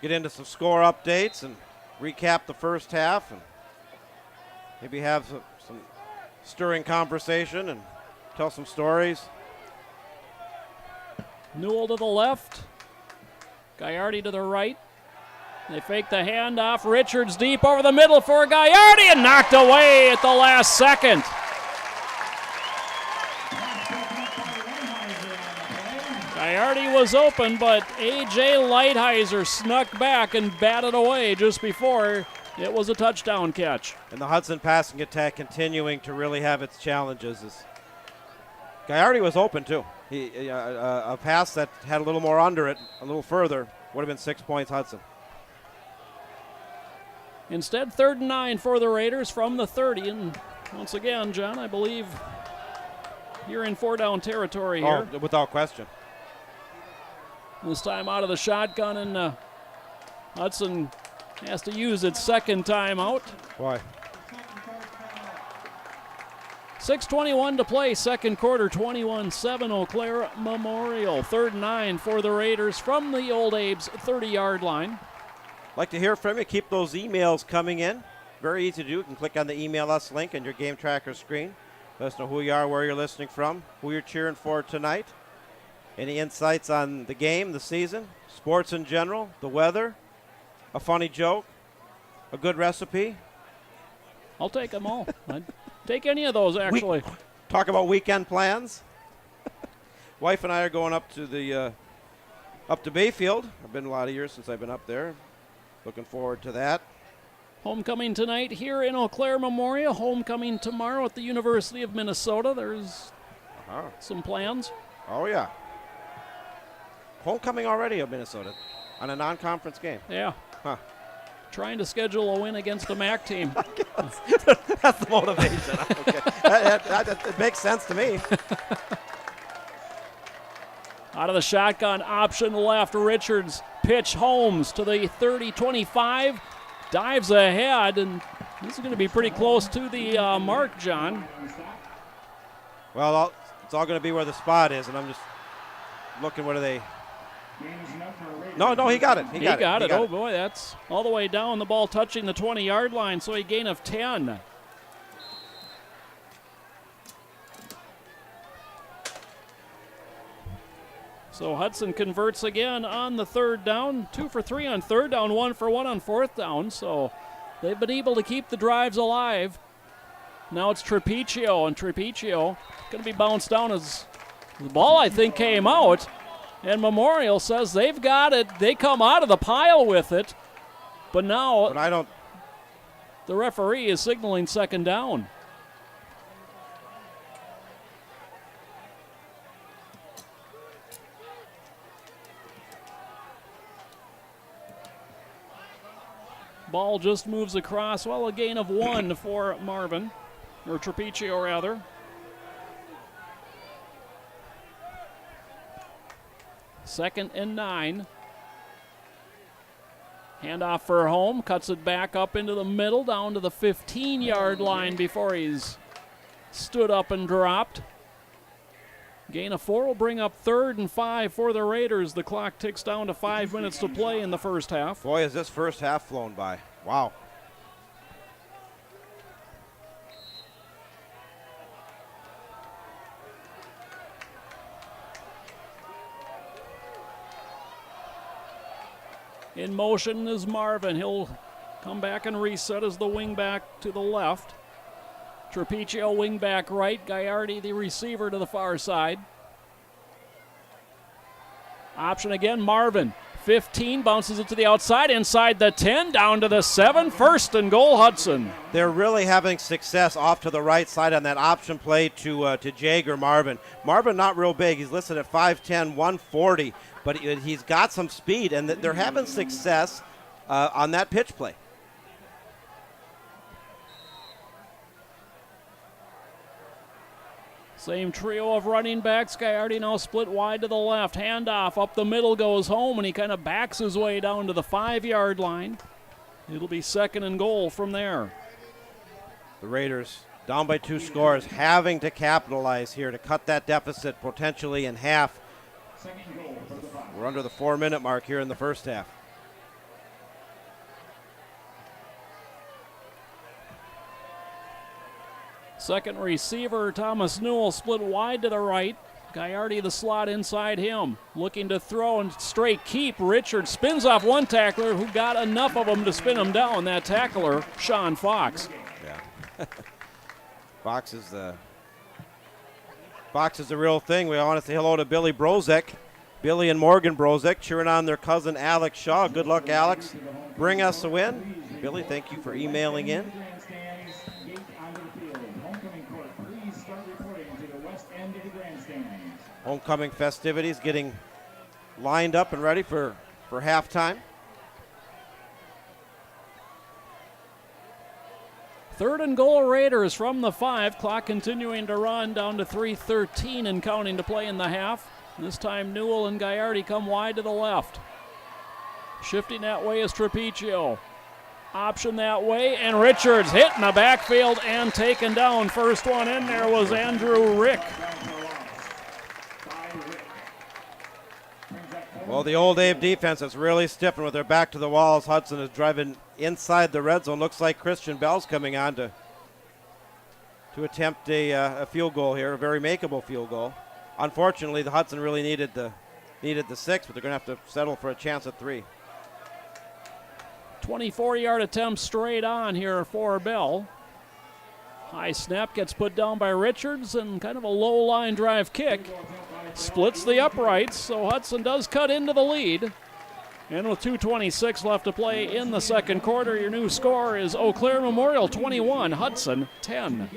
get into some score updates and recap the first half and maybe have some stirring conversation and tell some stories. Newell to the left. Gallardi to the right. They fake the handoff. Richards deep over the middle for Gallardi and knocked away at the last second. Gallardi was open, but A.J. Lighthizer snuck back and batted away just before it was a touchdown catch. And the Hudson passing attack continuing to really have its challenges. Gallardi was open, too. A pass that had a little more under it, a little further, would have been 6 points Hudson. Instead, 3rd and 9 for the Raiders from the 30. And once again, John, I believe you're in 4-down territory here. Oh, without question. This time out of the shotgun, and Hudson has to use its second timeout. Boy. 6:21 to play, second quarter, 21-7 Eau Claire Memorial. 3rd and 9 for the Raiders from the Old Abe's 30-yard line. Like to hear from you. Keep those emails coming in. Very easy to do. You can click on the Email Us link on your game tracker screen. Let us know who you are, where you're listening from, who you're cheering for tonight. Any insights on the game, the season, sports in general, the weather, a funny joke, a good recipe. I'll take them all. I'd take any of those, actually. Talk about weekend plans. Wife and I are going up to Bayfield. It's been a lot of years since I've been up there. Looking forward to that. Homecoming tonight here in Eau Claire Memorial. Homecoming tomorrow at the University of Minnesota. There's some plans. Oh, yeah. Homecoming already of Minnesota on a non-conference game. Yeah. Huh. Trying to schedule a win against a MAC team. That's the motivation. Okay. It makes sense to me. Out of the shotgun, option left, Richards. Pitch Holmes to the 30-25. Dives ahead, and this is going to be pretty close to the mark, John. Well, it's all going to be where the spot is, and I'm just looking. What are they? No, he got it. He got it. Oh, boy, that's all the way down. The ball touching the 20-yard line, so a gain of 10. So Hudson converts again on the 3rd down. 2 for 3 on 3rd down, 1 for 1 on 4th down. So they've been able to keep the drives alive. Now it's Trapiccio, and Trapiccio going to be bounced down as the ball, I think, came out. And Memorial says they've got it. They come out of the pile with it. But now the referee is signaling 2nd down. Ball just moves across. Well, a gain of 1 for Marvin, or Trapiccio rather. 2nd and 9. Handoff for home, cuts it back up into the middle, down to the 15-yard line before he's stood up and dropped. Gain of 4 will bring up 3rd and 5 for the Raiders. The clock ticks down to 5 minutes to play in the first half. Boy, has this first half flown by. Wow. In motion is Marvin. He'll come back and reset as the wing back to the left. Trapecio wing back right. Gallardi the receiver to the far side. Option again, Marvin. 15, bounces it to the outside, inside the 10, down to the 7. 1st and goal, Hudson. They're really having success off to the right side on that option play to Jager Marvin. Marvin not real big. He's listed at 5'10", 140, but he's got some speed, and they're having success on that pitch play. Same trio of running backs. Gallardi now split wide to the left. Handoff up the middle goes home, and he kind of backs his way down to the 5-yard line. It'll be 2nd and goal from there. The Raiders down by 2 scores, having to capitalize here to cut that deficit potentially in half. We're under the 4-minute mark here in the first half. Second receiver, Thomas Newell, split wide to the right. Gallardi the slot inside him. Looking to throw and straight keep. Richard spins off one tackler who got enough of him to spin him down. That tackler, Sean Fox. Yeah. Fox is the real thing. We want to say hello to Billy Brozek. Billy and Morgan Brozek cheering on their cousin Alex Shaw. Good luck, Alex. Bring us a win. Billy, thank you for emailing in. Homecoming festivities getting lined up and ready for halftime. 3rd and goal, Raiders from the 5. Clock continuing to run down to 3:13 and counting to play in the half. This time Newell and Gallardi come wide to the left. Shifting that way is Trapecio. Option that way, and Richards hit in the backfield and taken down. First one in there was Andrew Rick. Well, the Old Abe defense is really stiffened with their back to the walls. Hudson is driving inside the red zone. Looks like Christian Bell's coming on to attempt a field goal here, a very makeable field goal. Unfortunately, the Hudson really needed the 6, but they're going to have to settle for a chance at 3. 24-yard attempt straight on here for Bell. High snap gets put down by Richards, and kind of a low line drive kick. Splits the uprights, so Hudson does cut into the lead. And with 2:26 left to play in the second quarter, your new score is Eau Claire Memorial 21, Hudson 10.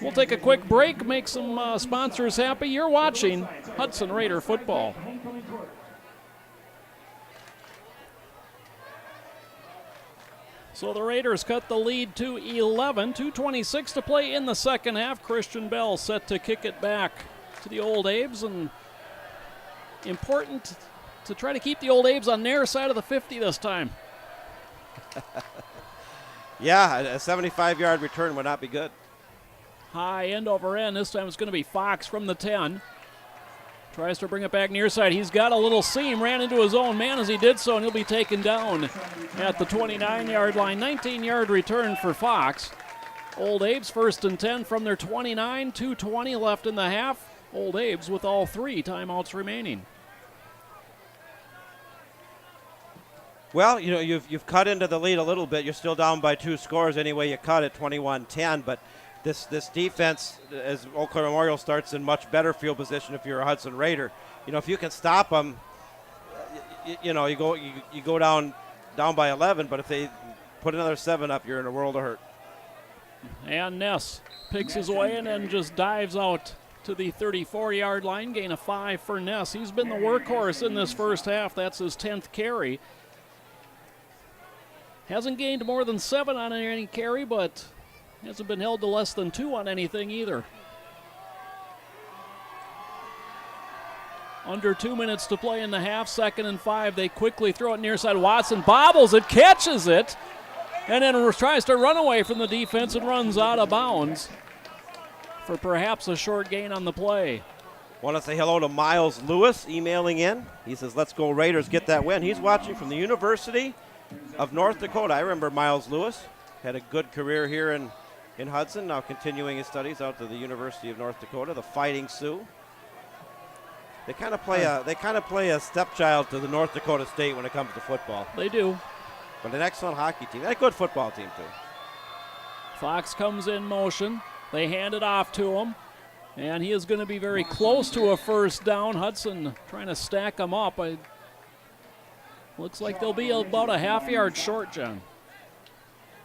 We'll take a quick break, make some sponsors happy. You're watching Hudson Raider football. So the Raiders cut the lead to 11. 2:26 to play in the second half. Christian Bell set to kick it back to the Old Abes, and important to try to keep the Old Abes on their side of the 50 this time. Yeah, a 75-yard return would not be good. High end over end. This time it's going to be Fox from the 10. Tries to bring it back near side. He's got a little seam, ran into his own man as he did so, and he'll be taken down at the 29-yard line. 19-yard return for Fox. Old Abes 1st and 10 from their 29, 2:20 left in the half. Old Abes with all 3 timeouts remaining. Well, you know, you've cut into the lead a little bit. You're still down by 2 scores anyway. You cut at 21-10, but this defense, as Eau Claire Memorial starts in much better field position if you're a Hudson Raider. You know, if you can stop them, you go down by 11, but if they put another 7 up, you're in a world of hurt. And Ness picks his way in and just dives out to the 34-yard line. Gain of 5 for Ness. He's been the workhorse in this first half. That's his 10th carry. Hasn't gained more than 7 on any carry, but hasn't been held to less than 2 on anything either. Under 2 minutes to play in the half, 2nd and 5. They quickly throw it near side. Watson bobbles it, catches it, and then tries to run away from the defense and runs out of bounds for perhaps a short gain on the play. Want to say hello to Miles Lewis emailing in. He says, let's go Raiders, get that win. He's watching from the University of North Dakota. I remember Miles Lewis. Had a good career here in Hudson, now continuing his studies out to the University of North Dakota, the Fighting Sioux. They kind of play a stepchild to the North Dakota State when it comes to football. They do. But an excellent hockey team. And a good football team, too. Fox comes in motion. They hand it off to him. And he is going to be very close to a first down. Hudson trying to stack them up. Looks like they'll be about a half yard short, John.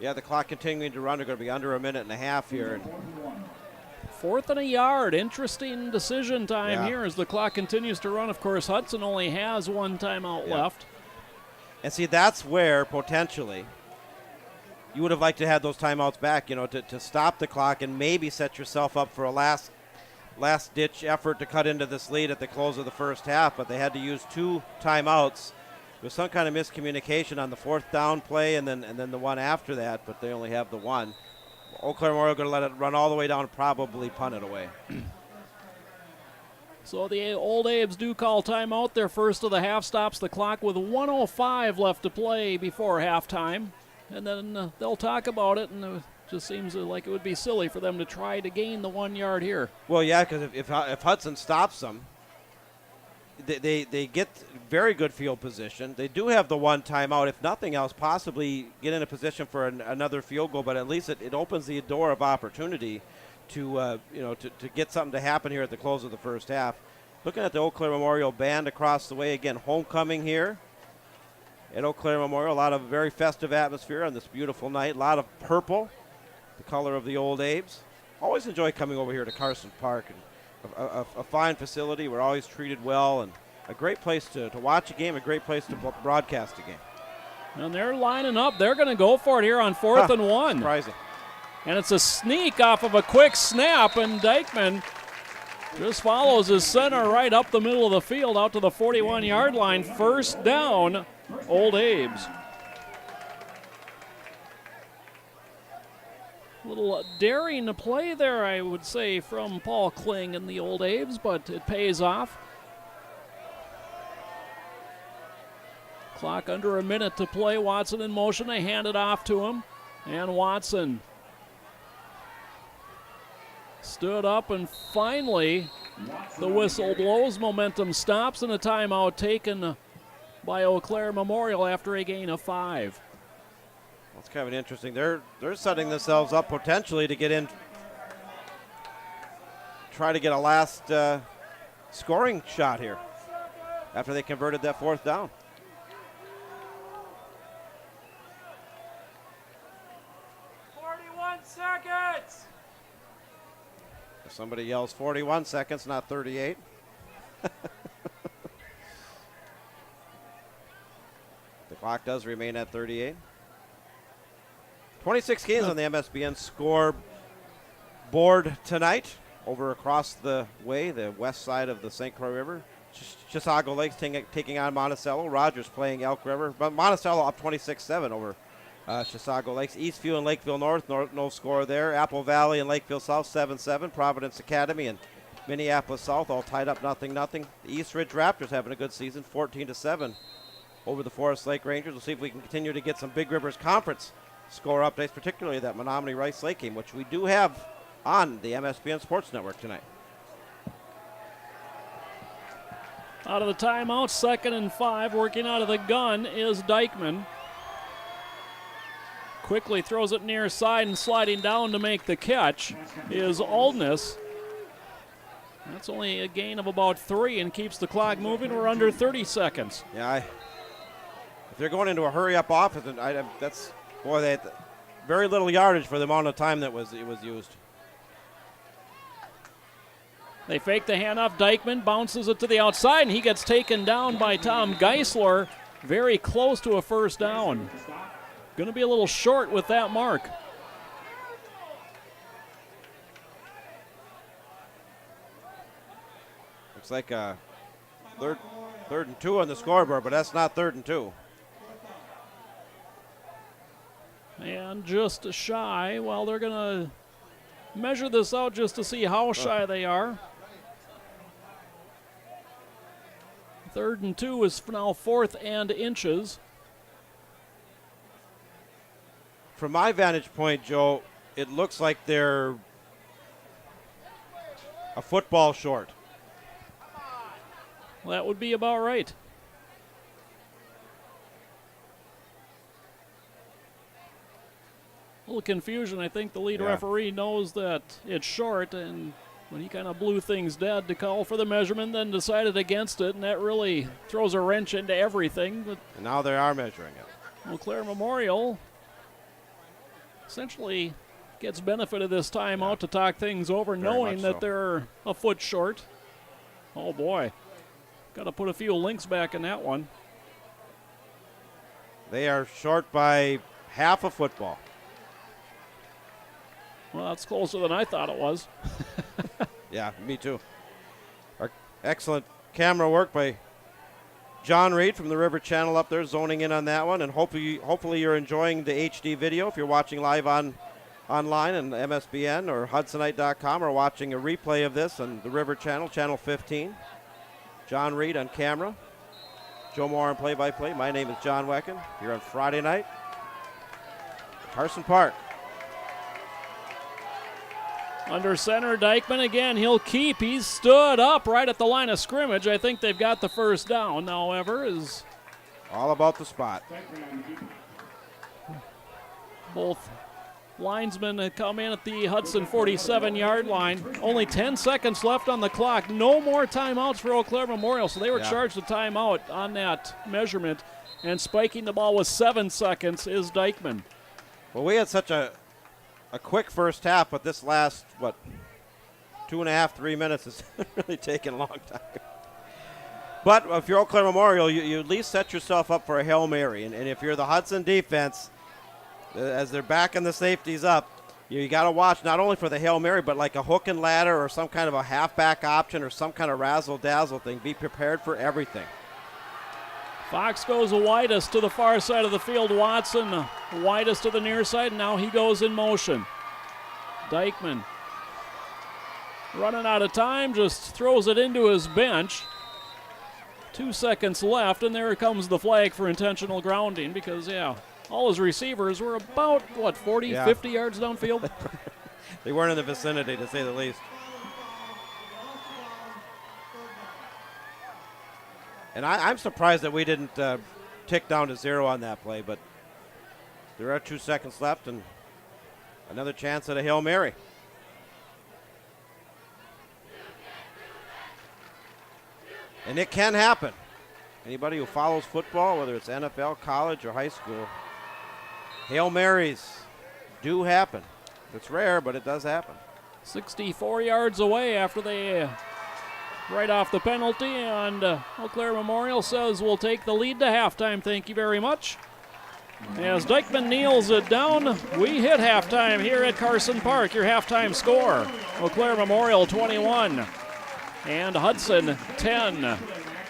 Yeah, the clock continuing to run. They're going to be under a minute and a half here. 4th and a yard. Interesting decision time here as the clock continues to run. Of course, Hudson only has one timeout left. And see, that's where potentially you would have liked to have those timeouts back, to stop the clock and maybe set yourself up for a last-ditch effort to cut into this lead at the close of the first half. But they had to use 2 timeouts. There was some kind of miscommunication on the 4th down play and then the one after that, but they only have the one. Eau Claire Memorial going to let it run all the way down and probably punt it away. So the Old Abes do call timeout. Their first of the half, stops the clock with 1:05 left to play before halftime. And then they'll talk about it, and it just seems like it would be silly for them to try to gain the 1 yard here. Well, yeah, because if Hudson stops them, they get very good field position. They do have the one timeout. If nothing else, possibly get in a position for another field goal, but at least it opens the door of opportunity to get something to happen here at the close of the first half. Looking at the Eau Claire Memorial Band across the way, again, homecoming here at Eau Claire Memorial. A lot of very festive atmosphere on this beautiful night. A lot of purple, the color of the Old Abes. Always enjoy coming over here to Carson Park. And a fine facility. We're always treated well, and a great place to watch a game, a great place to broadcast a game. And they're lining up. They're going to go for it here on 4th and 1. Surprising. And it's a sneak off of a quick snap, and Dykeman just follows his center right up the middle of the field out to the 41-yard line. First down, Old Abes. Little daring to play there, I would say, from Paul Kling and the Old Abes, but it pays off. Clock under a minute to play. Watson in motion. They hand it off to him. And Watson stood up, and finally the whistle blows. Momentum stops, and a timeout taken by Eau Claire Memorial after a gain of 5. That's kind of interesting. They're setting themselves up potentially to get in, try to get a last scoring shot here after they converted that 4th down. Seconds. If somebody yells 41 seconds, not 38. The clock does remain at 38. 26 games on the MSBN score board tonight. Over across the way, the west side of the St. Croix River. Chisago Lakes taking on Monticello. Rogers playing Elk River. But Monticello up 26-7 over Chisago Lakes. Eastview and Lakeville North, no score there. Apple Valley and Lakeville South 7-7. Providence Academy and Minneapolis South all tied up 0-0. The East Ridge Raptors having a good season, 14-7 over the Forest Lake Rangers. We'll see if we can continue to get some Big Rivers Conference score updates, particularly that Menominee Rice Lake game, which we do have on the MSBN Sports Network tonight. Out of the timeout, 2nd and 5. Working out of the gun is Dykeman. Quickly throws it near side, and sliding down to make the catch is Aldness. That's only a gain of about 3 and keeps the clock moving. We're under 30 seconds. Yeah, if they're going into a hurry-up offense, that's, boy, they had very little yardage for the amount of time that it was used. They fake the handoff. Dykeman bounces it to the outside, and he gets taken down by Tom Geisler. Very close to a first down. Going to be a little short with that mark. Looks like a Third and 2 on the scoreboard, but that's not 3rd and 2. And just shy. Well, they're going to measure this out just to see how shy they are. 3rd and 2 is now 4th and inches. From my vantage point, Joe, it looks like they're a football short. That would be about right. A little confusion. I think the lead referee knows that it's short, and when he kind of blew things dead to call for the measurement, then decided against it, and that really throws a wrench into everything. But and now they are measuring it. Eau Claire Memorial essentially gets benefit of this timeout to talk things over, knowing that they're a foot short. Oh, boy. Got to put a few links back in that one. They are short by half a football. Well, that's closer than I thought it was. Yeah, me too. Excellent camera work by John Reed from the River Channel up there, zoning in on that one. And hopefully you're enjoying the HD video if you're watching live online on MSBN or Hudsonite.com, or watching a replay of this on the River Channel, Channel 15. John Reed on camera. Joe Moore on play-by-play. My name is John Wecken. Here on Friday night, Carson Park. Under center, Dykeman again. He'll keep. He's stood up right at the line of scrimmage. I think they've got the first down, however, is all about the spot. Both linesmen come in at the Hudson 47-yard line. Only 10 seconds left on the clock. No more timeouts for Eau Claire Memorial, so they were charged a timeout on that measurement. And spiking the ball with 7 seconds is Dykeman. Well, we had such a quick first half, but this last, 2.5, 3 minutes is really taking a long time. But if you're Eau Claire Memorial, you at least set yourself up for a Hail Mary. And if you're the Hudson defense, as they're backing the safeties up, you got to watch not only for the Hail Mary, but like a hook and ladder or some kind of a halfback option or some kind of razzle-dazzle thing. Be prepared for everything. Fox goes widest to the far side of the field. Watson widest to the near side. Now he goes in motion. Dykeman running out of time, just throws it into his bench. 2 seconds left, and there comes the flag for intentional grounding because, all his receivers were about, 40, 50 yards downfield? They weren't in the vicinity, to say the least. And I'm surprised that we didn't tick down to 0 on that play, but there are 2 seconds left and another chance at a Hail Mary. And it can happen. Anybody who follows football, whether it's NFL, college, or high school, Hail Marys do happen. It's rare, but it does happen. 64 yards away after they right off the penalty, and Eau Claire Memorial says we'll take the lead to halftime. Thank you very much. As Dykeman kneels it down, we hit halftime here at Carson Park. Your halftime score, Eau Claire Memorial 21 and Hudson 10.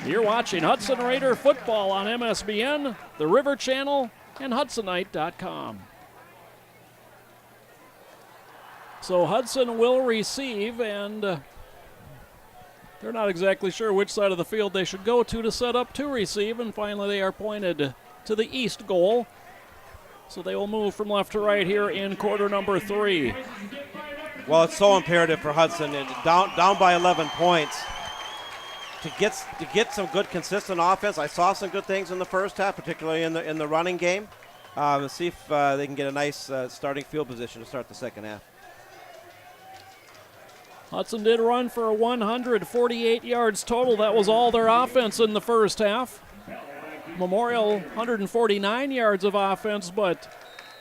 You're watching Hudson Raider football on MSBN, the River Channel, and Hudsonite.com. So Hudson will receive, and they're not exactly sure which side of the field they should go to set up to receive, and finally they are pointed to the east goal. So they will move from left to right here in quarter number 3. Well, it's so imperative for Hudson, down by 11 points, to get some good, consistent offense. I saw some good things in the first half, particularly in the running game. Let's see if they can get a nice starting field position to start the second half. Hudson did run for 148 yards total. That was all their offense in the first half. Memorial 149 yards of offense, but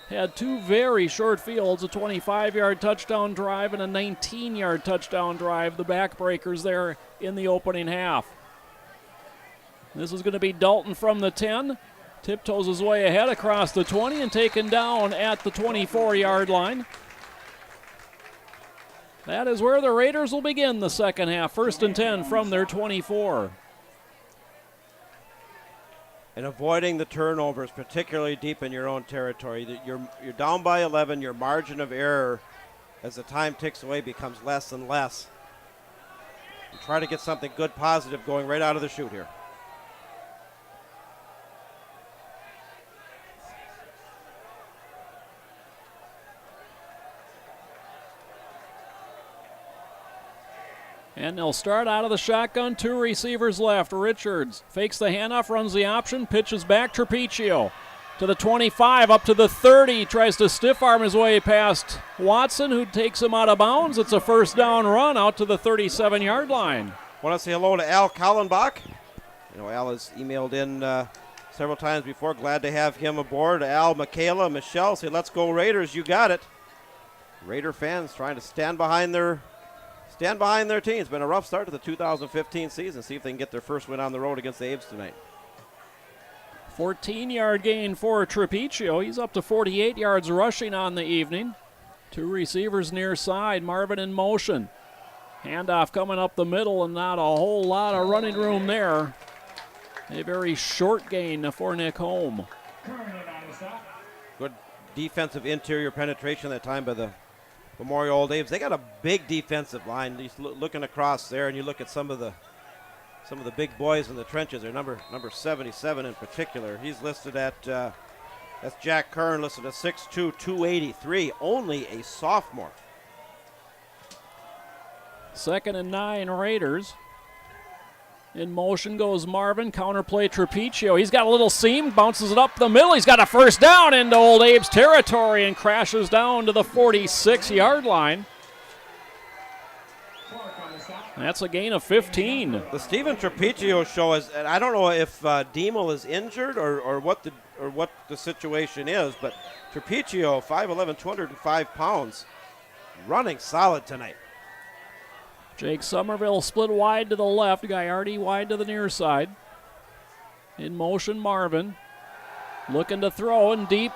had 2 very short fields, a 25-yard touchdown drive and a 19-yard touchdown drive, the backbreakers there in the opening half. This is going to be Dalton from the 10. Tiptoes his way ahead across the 20 and taken down at the 24-yard line. That is where the Raiders will begin the second half. 1st and 10 from their 24. and avoiding the turnovers, particularly deep in your own territory. You're down by 11. Your margin of error, as the time ticks away, becomes less and less. You try to get something good, positive going right out of the chute here. And they'll start out of the shotgun, 2 receivers left. Richards fakes the handoff, runs the option, pitches back. Trapiccio to the 25, up to the 30, tries to stiff arm his way past Watson, who takes him out of bounds. It's a first down run out to the 37-yard line. Want to say hello to Al Kallenbach. You know, Al has emailed in several times before. Glad to have him aboard. Al, Michaela, Michelle say, let's go Raiders, you got it. Raider fans trying to stand behind their team. It's been a rough start to the 2015 season. See if they can get their first win on the road against the Aves tonight. 14-yard gain for Trapiccio. He's up to 48 yards rushing on the evening. 2 receivers near side. Marvin in motion. Handoff coming up the middle, and not a whole lot of running room there. A very short gain for Nick Holm. Good defensive interior penetration that time by the Memorial Old Aves. They got a big defensive line. Just looking across there, and you look at some of the big boys in the trenches. They're number 77 in particular. He's listed at that's Jack Kern, listed at 6'2", 283. Only a sophomore. 2nd and 9 Raiders. In motion goes Marvin. Counterplay Trapiccio. He's got a little seam, bounces it up the middle. He's got a first down into Old Abe's territory and crashes down to the 46-yard line. That's a gain of 15. The Stephen Trapiccio show is, and I don't know if Diemel is injured or what the situation is, but Trapiccio, 5'11", 205 pounds, running solid tonight. Jake Somerville split wide to the left. Gaiardi wide to the near side. In motion, Marvin. Looking to throw and deep.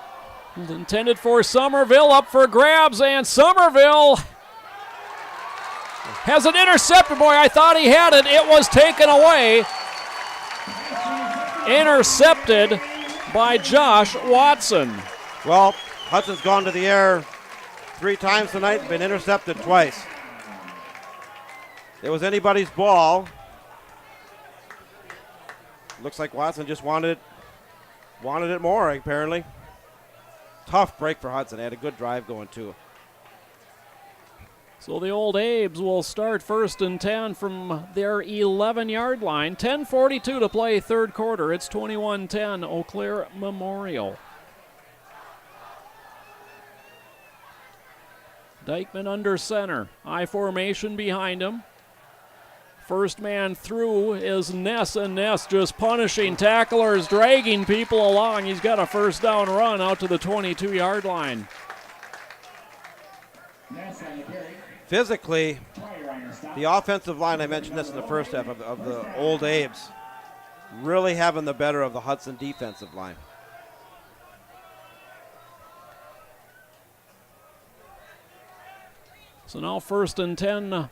Intended for Somerville. Up for grabs, and Somerville has it intercepted. Boy, I thought he had it. It was taken away. Intercepted by Josh Watson. Well, Hudson's gone to the air 3 times tonight, been intercepted twice. It was anybody's ball. Looks like Watson just wanted it more, apparently. Tough break for Hudson. They had a good drive going, too. So the Old Abes will start 1st and 10 from their 11-yard line. 10:42 to play, 3rd quarter. It's 21-10, Eau Claire Memorial. Dykeman under center. I formation behind him. First man through is Ness, and Ness just punishing tacklers, dragging people along. He's got a first down run out to the 22-yard line. Physically, the offensive line, I mentioned this in the first half of the Old Abes, really having the better of the Hudson defensive line. So now 1st and 10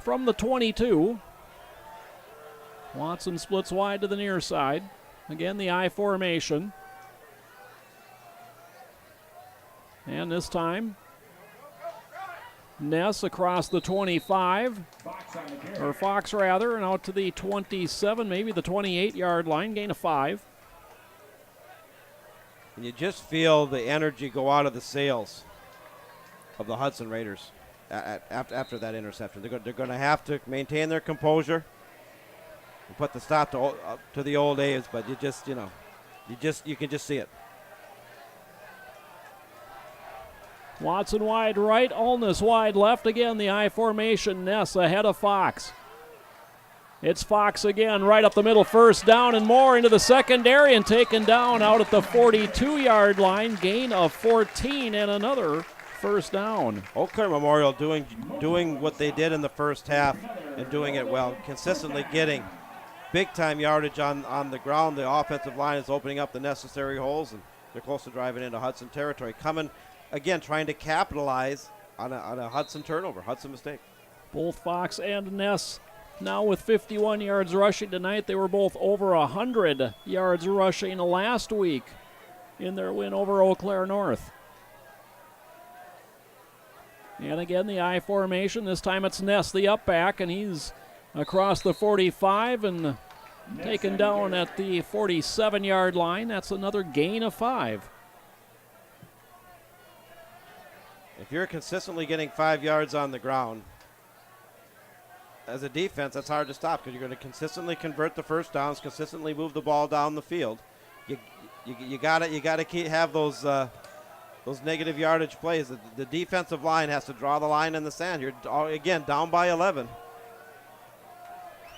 from the 22. Watson splits wide to the near side. Again, the I formation. And this time, Ness across the 25, or Fox rather, and out to the 27, maybe the 28-yard line, gain of 5. And you just feel the energy go out of the sails of the Hudson Raiders after that interception. They're going to have to maintain their composure and put the stop to the Old A's, but you can just see it. Watson wide right, Ulness wide left. Again, the I formation. Ness ahead of Fox. It's Fox again, right up the middle, first down and more into the secondary, and taken down out at the 42-yard line. Gain of 14 and another first down. Eau Claire Memorial doing what they did in the first half and doing it well, consistently getting big-time yardage on the ground. The offensive line is opening up the necessary holes, and they're close to driving into Hudson territory. Coming, again, trying to capitalize on a Hudson turnover, Hudson mistake. Both Fox and Ness now with 51 yards rushing tonight. They were both over 100 yards rushing last week in their win over Eau Claire North. And again, the I formation. This time it's Ness, the up back, and he's across the 45 and taken down at the 47-yard line. That's another gain of 5. If you're consistently getting 5 yards on the ground, as a defense, that's hard to stop because you're going to consistently convert the first downs, consistently move the ball down the field. You got to have those negative yardage plays. The defensive line has to draw the line in the sand. You're again down by 11.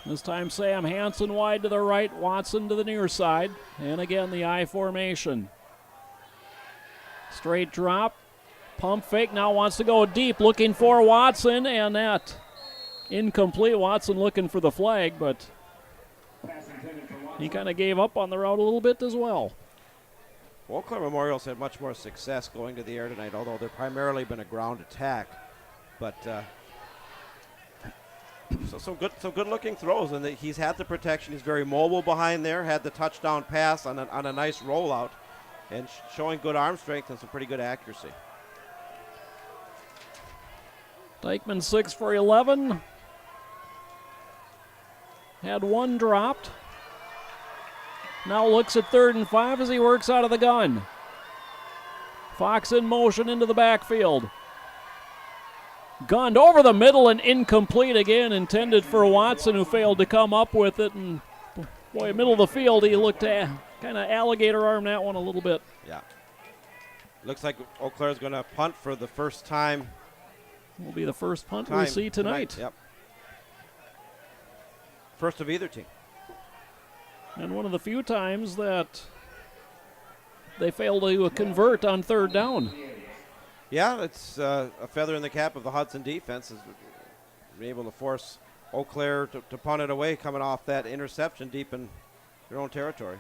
This time Sam Hansen wide to the right, Watson to the near side, and again the I formation. Straight drop, pump fake. Now wants to go deep, looking for Watson, and that. Incomplete. Watson looking for the flag, but he kind of gave up on the route a little bit as well. Eau Claire Memorial's had much more success going to the air tonight, although they've primarily been a ground attack. But some good-looking throws, and he's had the protection. He's very mobile behind there. Had the touchdown pass on a nice rollout, and showing good arm strength and some pretty good accuracy. Dykeman 6 for 11. Had one dropped. Now looks at 3rd and 5 as he works out of the gun. Fox in motion into the backfield. Gunned over the middle and incomplete again, intended for Watson, who failed to come up with it. And boy, middle of the field, he looked kind of alligator arm that one a little bit. Yeah. Looks like Eau Claire's going to punt for the first time. Will be the first punt we see tonight. Yep. First of either team. And one of the few times that they fail to convert on 3rd down. Yeah, it's a feather in the cap of the Hudson defense, is being able to force Eau Claire to punt it away, coming off that interception deep in their own territory.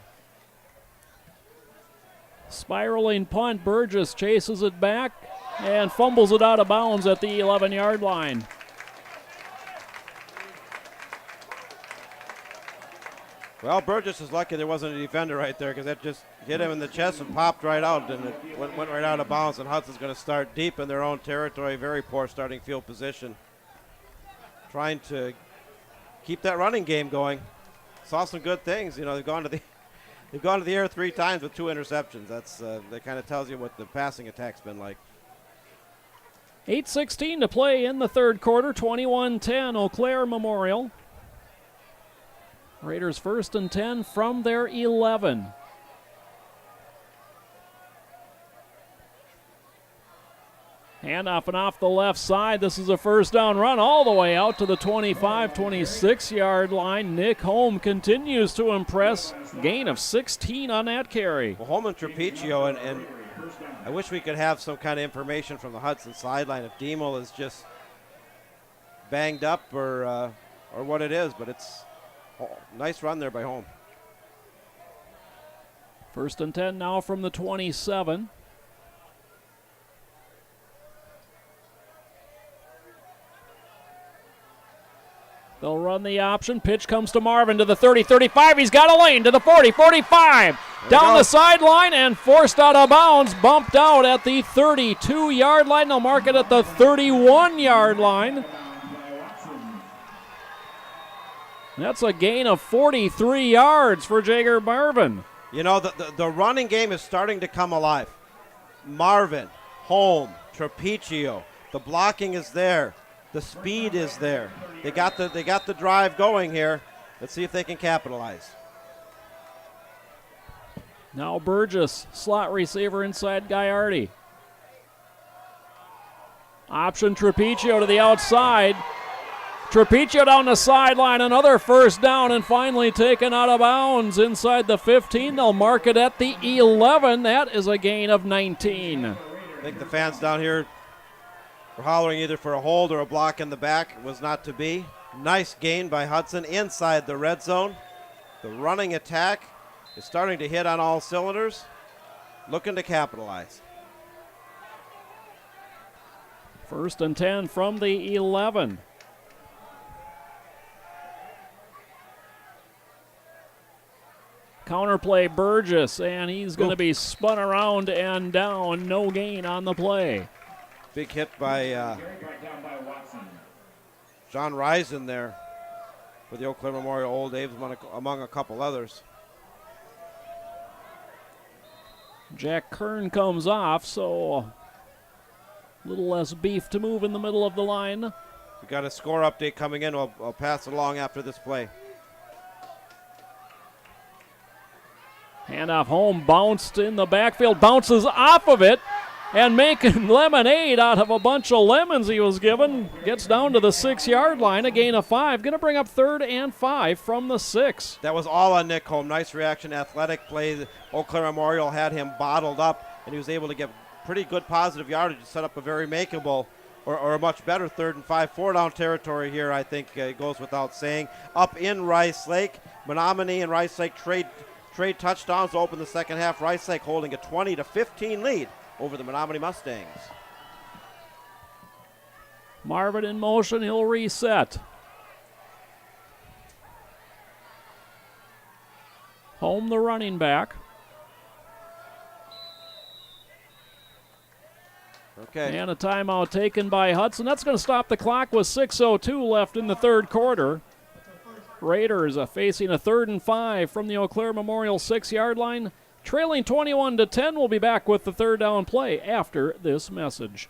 Spiraling punt. Burgess chases it back and fumbles it out of bounds at the 11-yard line. Well, Burgess is lucky there wasn't a defender right there, because that just hit him in the chest and popped right out, and it went right out of bounds, and Hudson's going to start deep in their own territory. Very poor starting field position. Trying to keep that running game going. Saw some good things. You know, they've gone to the air 3 times with 2 interceptions. That kind of tells you what the passing attack's been like. 8:16 to play in the 3rd quarter. 21-10 Eau Claire Memorial. Raiders 1st and 10 from their 11. Handoff and off the left side. This is a first down run all the way out to the 25, 26-yard line. Nick Holm continues to impress. Gain of 16 on that carry. Well, Holm and Trapiccio, and I wish we could have some kind of information from the Hudson sideline if Diemel is just banged up or what it is, but it's nice run there by Holm. 1st and 10 now from the 27. They'll run the option. Pitch comes to Marvin to the 30, 35. He's got a lane to the 40, 45. Down the sideline and forced out of bounds. Bumped out at the 32-yard line. They'll mark it at the 31-yard line. That's a gain of 43 yards for Jager Marvin. You know, the running game is starting to come alive. Marvin, Holm, Trapiccio. The blocking is there. The speed is there. They got the drive going here. Let's see if they can capitalize. Now Burgess, slot receiver inside Gaiardi. Option Trapiccio to the outside. Trapiccio down the sideline, another first down, and finally taken out of bounds inside the 15. They'll mark it at the 11. That is a gain of 19. I think the fans down here were hollering either for a hold or a block in the back. It was not to be. Nice gain by Hudson inside the red zone. The running attack is starting to hit on all cylinders, looking to capitalize. 1st and 10 from the 11. Counterplay Burgess, and he's going to be spun around and down. No gain on the play. Big hit by John Risen there for the Eau Claire Memorial Old Aves, among a couple others. Jack Kern comes off, so a little less beef to move in the middle of the line. We got a score update coming in. I'll pass it along after this play. Handoff home, bounced in the backfield, bounces off of it, and making lemonade out of a bunch of lemons he was given. Gets down to the 6-yard line, a gain of 5. Going to bring up 3rd and 5 from the 6. That was all on Nick Holm. Nice reaction, athletic play. Eau Claire Memorial had him bottled up, and he was able to get pretty good positive yardage to set up a very makeable or a much better 3rd and 5. 4-down territory here, I think, goes without saying. Up in Rice Lake, Menominee and Rice Lake trade touchdowns to open the second half. Rice Lake holding a 20-15 lead over the Menominee Mustangs. Marvin in motion, he'll reset. Home the running back. Okay. And a timeout taken by Hudson. That's going to stop the clock with 6:02 left in the third quarter. Raiders facing a 3rd and 5 from the Eau Claire Memorial 6-yard line. Trailing 21-10, we'll be back with the 3rd down play after this message.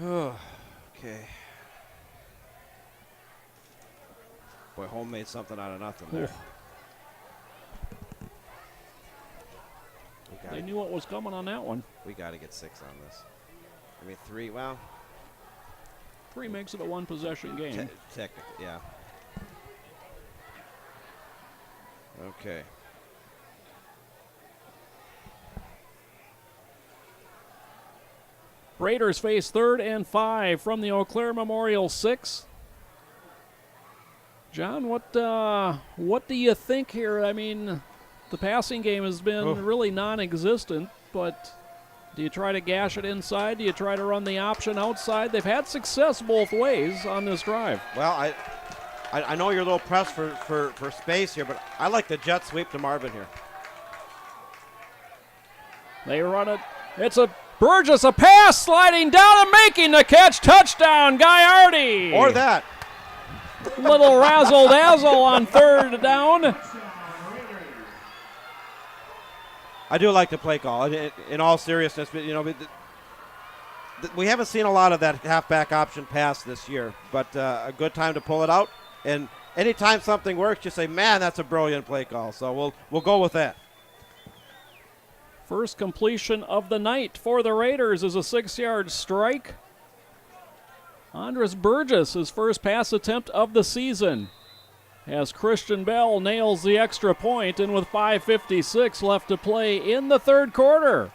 Okay. Boy, Home made something out of nothing there. They knew what was coming on that one. We got to get 6 on this. I mean, 3, well. 3 makes it a one-possession game. Technically, yeah. Okay. Raiders face 3rd and 5 from the Eau Claire Memorial 6. John, what do you think here? I mean, the passing game has been really non-existent, but do you try to gash it inside? Do you try to run the option outside? They've had success both ways on this drive. Well, I know you're a little pressed for space here, but I like the jet sweep to Marvin here. They run it. It's a Burgess, a pass, sliding down and making the catch. Touchdown, Gaiardi. Or that. Little razzle-dazzle on 3rd down. I do like the play call. In all seriousness, but we haven't seen a lot of that halfback option pass this year, but a good time to pull it out. And anytime something works, you say, man, that's a brilliant play call. So we'll go with that. First completion of the night for the Raiders is a 6-yard strike. Andres Burgess, his first pass attempt of the season, as Christian Bell nails the extra point, and with 5:56 left to play in the third quarter.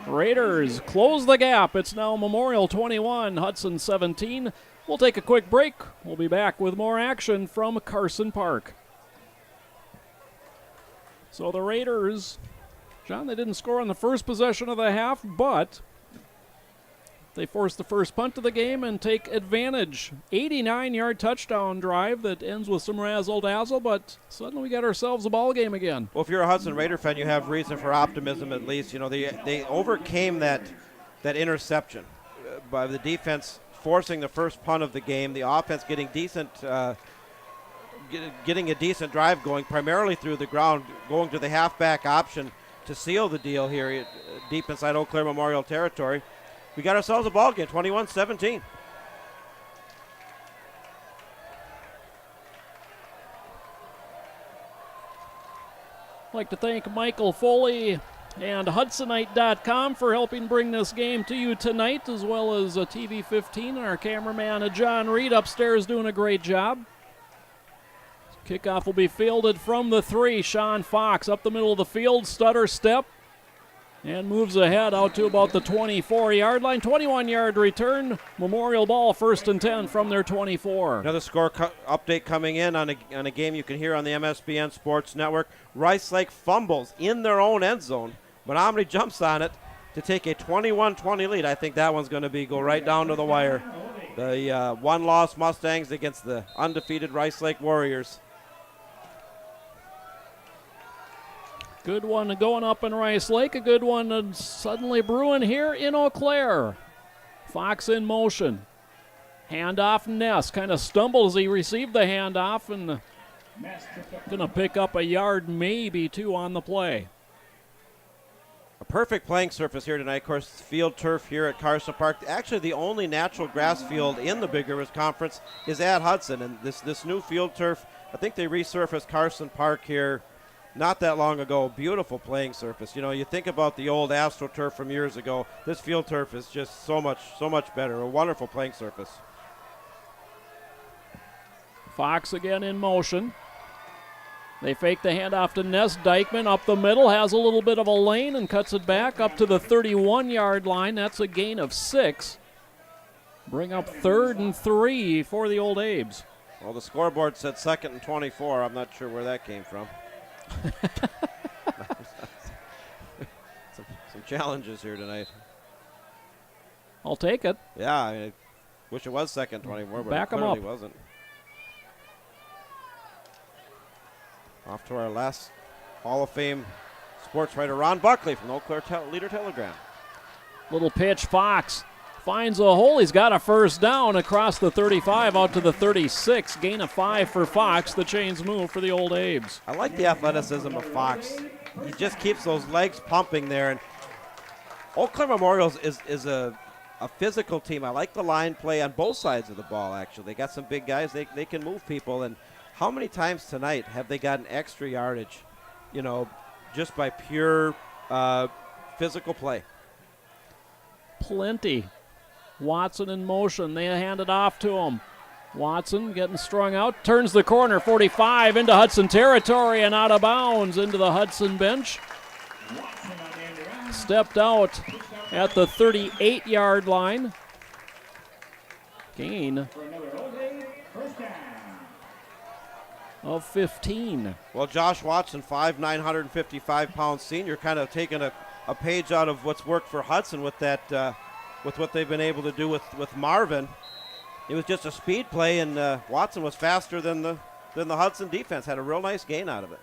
Raiders close the gap. It's now Memorial 21, Hudson 17. We'll take a quick break. We'll be back with more action from Carson Park. So the Raiders, John, they didn't score on the first possession of the half, but they forced the first punt of the game and take advantage. 89-yard touchdown drive that ends with some razzle-dazzle, but suddenly we got ourselves a ball game again. Well, if you're a Hudson Raider fan, you have reason for optimism at least. They overcame that interception by the defense forcing the first punt of the game, the offense getting a decent drive going, primarily through the ground, going to the halfback option to seal the deal here deep inside Eau Claire Memorial territory. We got ourselves a ball game, 21-17. I'd like to thank Michael Foley and Hudsonite.com for helping bring this game to you tonight, as well as TV 15 and our cameraman John Reed upstairs doing a great job. Kickoff will be fielded from the 3. Sean Fox up the middle of the field, stutter step, and moves ahead out to about the 24-yard line. 21-yard return. Memorial ball, 1st and 10 from their 24. Another score update coming in on a game you can hear on the MSBN Sports Network. Rice Lake fumbles in their own end zone. Menominee jumps on it to take a 21-20 lead. I think that one's going to go right down to the wire. The one-loss Mustangs against the undefeated Rice Lake Warriors. Good one going up in Rice Lake. A good one suddenly brewing here in Eau Claire. Fox in motion. Handoff Ness. Kind of stumbled as he received the handoff and going to pick up a yard, maybe two on the play. A perfect playing surface here tonight. Of course, field turf here at Carson Park. Actually, the only natural grass field in the Big Rivers Conference is at Hudson. And this new field turf, I think they resurfaced Carson Park here not that long ago. Beautiful playing surface. You know, you think about the old AstroTurf from years ago. This field turf is just so much better. A wonderful playing surface. Fox again in motion. They fake the handoff to Ness. Dykeman up the middle, has a little bit of a lane and cuts it back up to the 31-yard line. That's a gain of 6. Bring up 3rd and 3 for the Old Abes. Well, the scoreboard said 2nd and 24. I'm not sure where that came from. some challenges here tonight. I'll take it. Yeah, I wish it was 2nd 24, but Back it 'em clearly up. wasn't. Off to our last Hall of Fame sports writer, Ron Buckley from the Eau Claire Leader Telegram. Little pitch, Fox finds a hole. He's got a first down across the 35 out to the 36. Gain of 5 for Fox. The chains move for the Old Abes. I like the athleticism of Fox. He just keeps those legs pumping there. And Eau Claire Memorials is a physical team. I like the line play on both sides of the ball, actually. They got some big guys. They can move people. And how many times tonight have they gotten extra yardage, you know, just by pure physical play? Plenty. Watson in motion. They hand it off to him. Watson getting strung out. Turns the corner. 45 into Hudson territory and out of bounds into the Hudson bench. Stepped out at the 38-yard line. Gain of 15. Well, Josh Watson, 5'9", 155-pound senior, kind of taking a page out of what's worked for Hudson with that, with what they've been able to do with Marvin. It was just a speed play, and Watson was faster than the Hudson defense. Had a real nice gain out of it.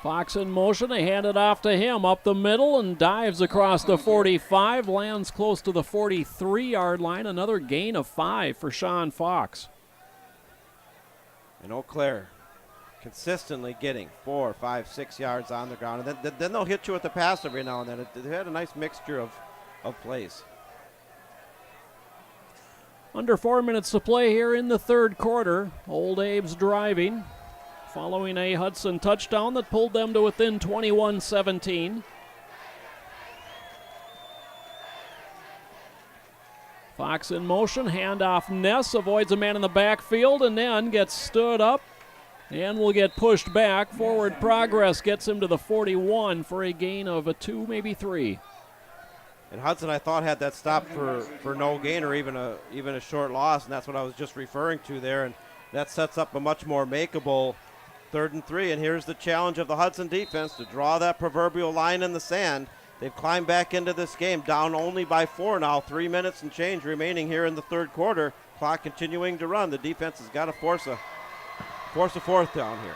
Fox in motion. They hand it off to him up the middle and dives across the 45. Lands close to the 43-yard line. Another gain of 5 for Sean Fox. And Eau Claire consistently getting 4, 5, 6 yards on the ground. And then they'll hit you with the pass every now and then. They had a nice mixture of plays. Under 4 minutes to play here in the third quarter. Old Abe's driving, following a Hudson touchdown that pulled them to within 21-17. Fox in motion, handoff Ness, avoids a man in the backfield and then gets stood up and will get pushed back. Forward progress gets him to the 41 for a gain of a 2, maybe 3. And Hudson, I thought, had that stop for no gain or even a short loss, and that's what I was just referring to there. And that sets up a much more makeable 3rd and 3. And here's the challenge of the Hudson defense to draw that proverbial line in the sand. They've climbed back into this game, down only by 4 now. 3 minutes and change remaining here in the third quarter. Clock continuing to run. The defense has got to force a 4th down here.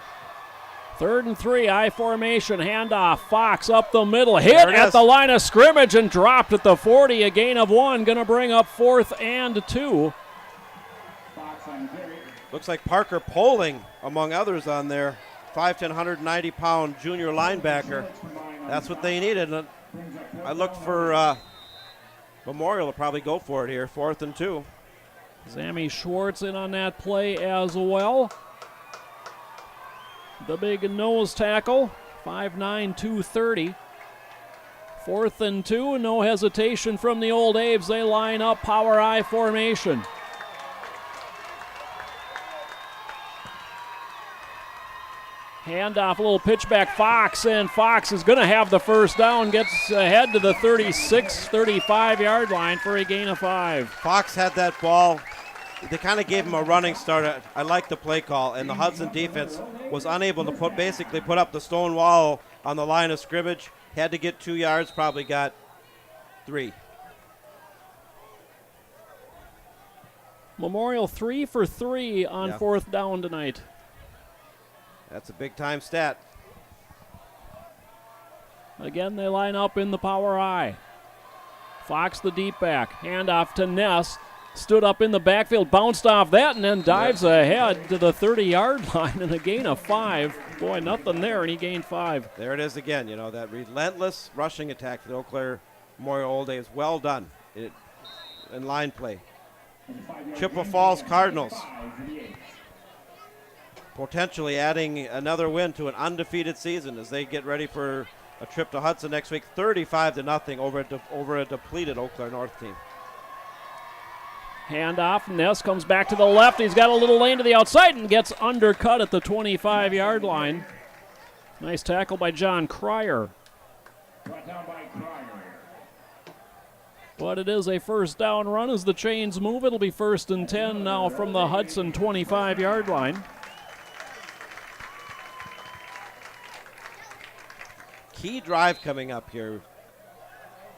3rd and 3, I formation, handoff, Fox up the middle, hit at the line of scrimmage and dropped at the 40, a gain of 1, going to bring up 4th and 2. Looks like Parker Poling, among others on there, 5'10", 190-pound junior linebacker. That's what they needed. And I look for Memorial to probably go for it here, 4th and 2. Sammy Schwartz in on that play as well. The big nose tackle, 5'9", 230. 4th and 2, no hesitation from the Old Abes. They line up power I formation. Handoff, a little pitch back, Fox, and Fox is going to have the first down, gets ahead to the 36, 35-yard line for a gain of 5. Fox had that ball. They kind of gave him a running start. I like the play call, and the Hudson defense was unable to put up the stone wall on the line of scrimmage. Had to get 2 yards, probably got 3. Memorial 3 for 3 on fourth down tonight. That's a big-time stat. Again, they line up in the power I. Fox the deep back. Handoff to Ness. Stood up in the backfield, bounced off that, and then dives ahead to the 30-yard line and a gain of 5. Boy, nothing there, and he gained 5. There it is again, that relentless rushing attack for the Eau Claire Memorial Old Days. Well done in line play. Chippewa Falls Cardinals potentially adding another win to an undefeated season as they get ready for a trip to Hudson next week. 35-0 over a depleted Eau Claire North team. Handoff, Ness comes back to the left. He's got a little lane to the outside and gets undercut at the 25-yard line. Nice tackle by John Cryer. But it is a first down run as the chains move. It'll be 1st and 10 now from the Hudson 25-yard line. Key drive coming up here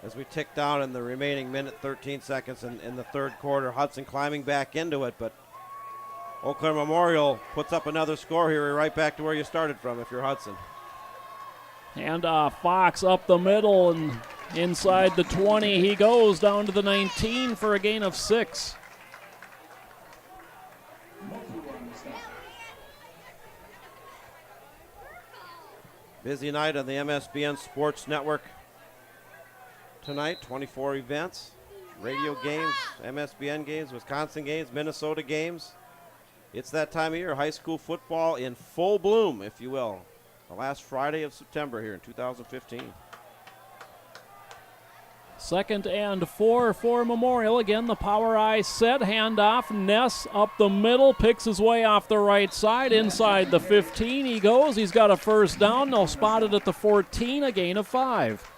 as we tick down in the remaining minute, 13 seconds in the third quarter. Hudson climbing back into it, but Eau Claire Memorial puts up another score here. You're right back to where you started from if you're Hudson. And Fox up the middle and inside the 20 he goes down to the 19 for a gain of 6. Busy night on the MSBN Sports Network tonight. 24 events, radio games, MSBN games, Wisconsin games, Minnesota games. It's that time of year, high school football in full bloom, if you will. The last Friday of September here in 2015. 2nd and 4 for Memorial. Again, the power I set. Handoff. Ness up the middle. Picks his way off the right side. Inside the 15 he goes. He's got a first down. They'll spot it at the 14. A gain of 5.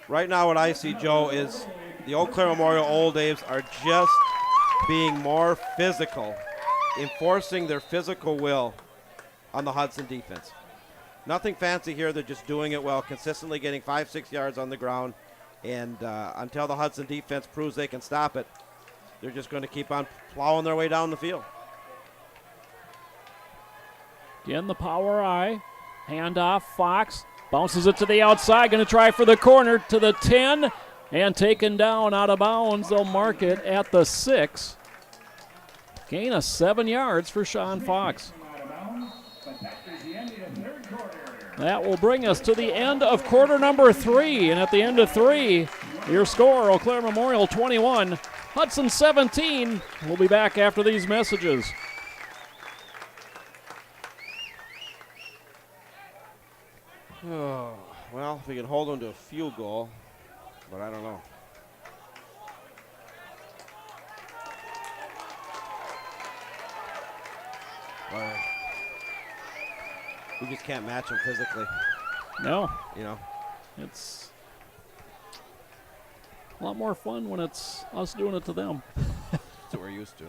Right now what I see, Joe, is the Eau Claire Memorial Old Days are just being more physical, enforcing their physical will on the Hudson defense. Nothing fancy here. They're just doing it well, consistently getting 5-6 yards on the ground. And until the Hudson defense proves they can stop it, they're just going to keep on plowing their way down the field. Again, the power I. Handoff, Fox. Bounces it to the outside. Going to try for the corner to the 10. And taken down out of bounds. They'll mark it at the 6. Gain of 7 yards for Sean Fox. That will bring us to the end of quarter number 3. And at the end of 3, your score, Eau Claire Memorial 21, Hudson 17. We'll be back after these messages. Oh, well, if we can hold them to a field goal, but I don't know. We just can't match them physically. No. You know. It's a lot more fun when it's us doing it to them. That's what we're used to.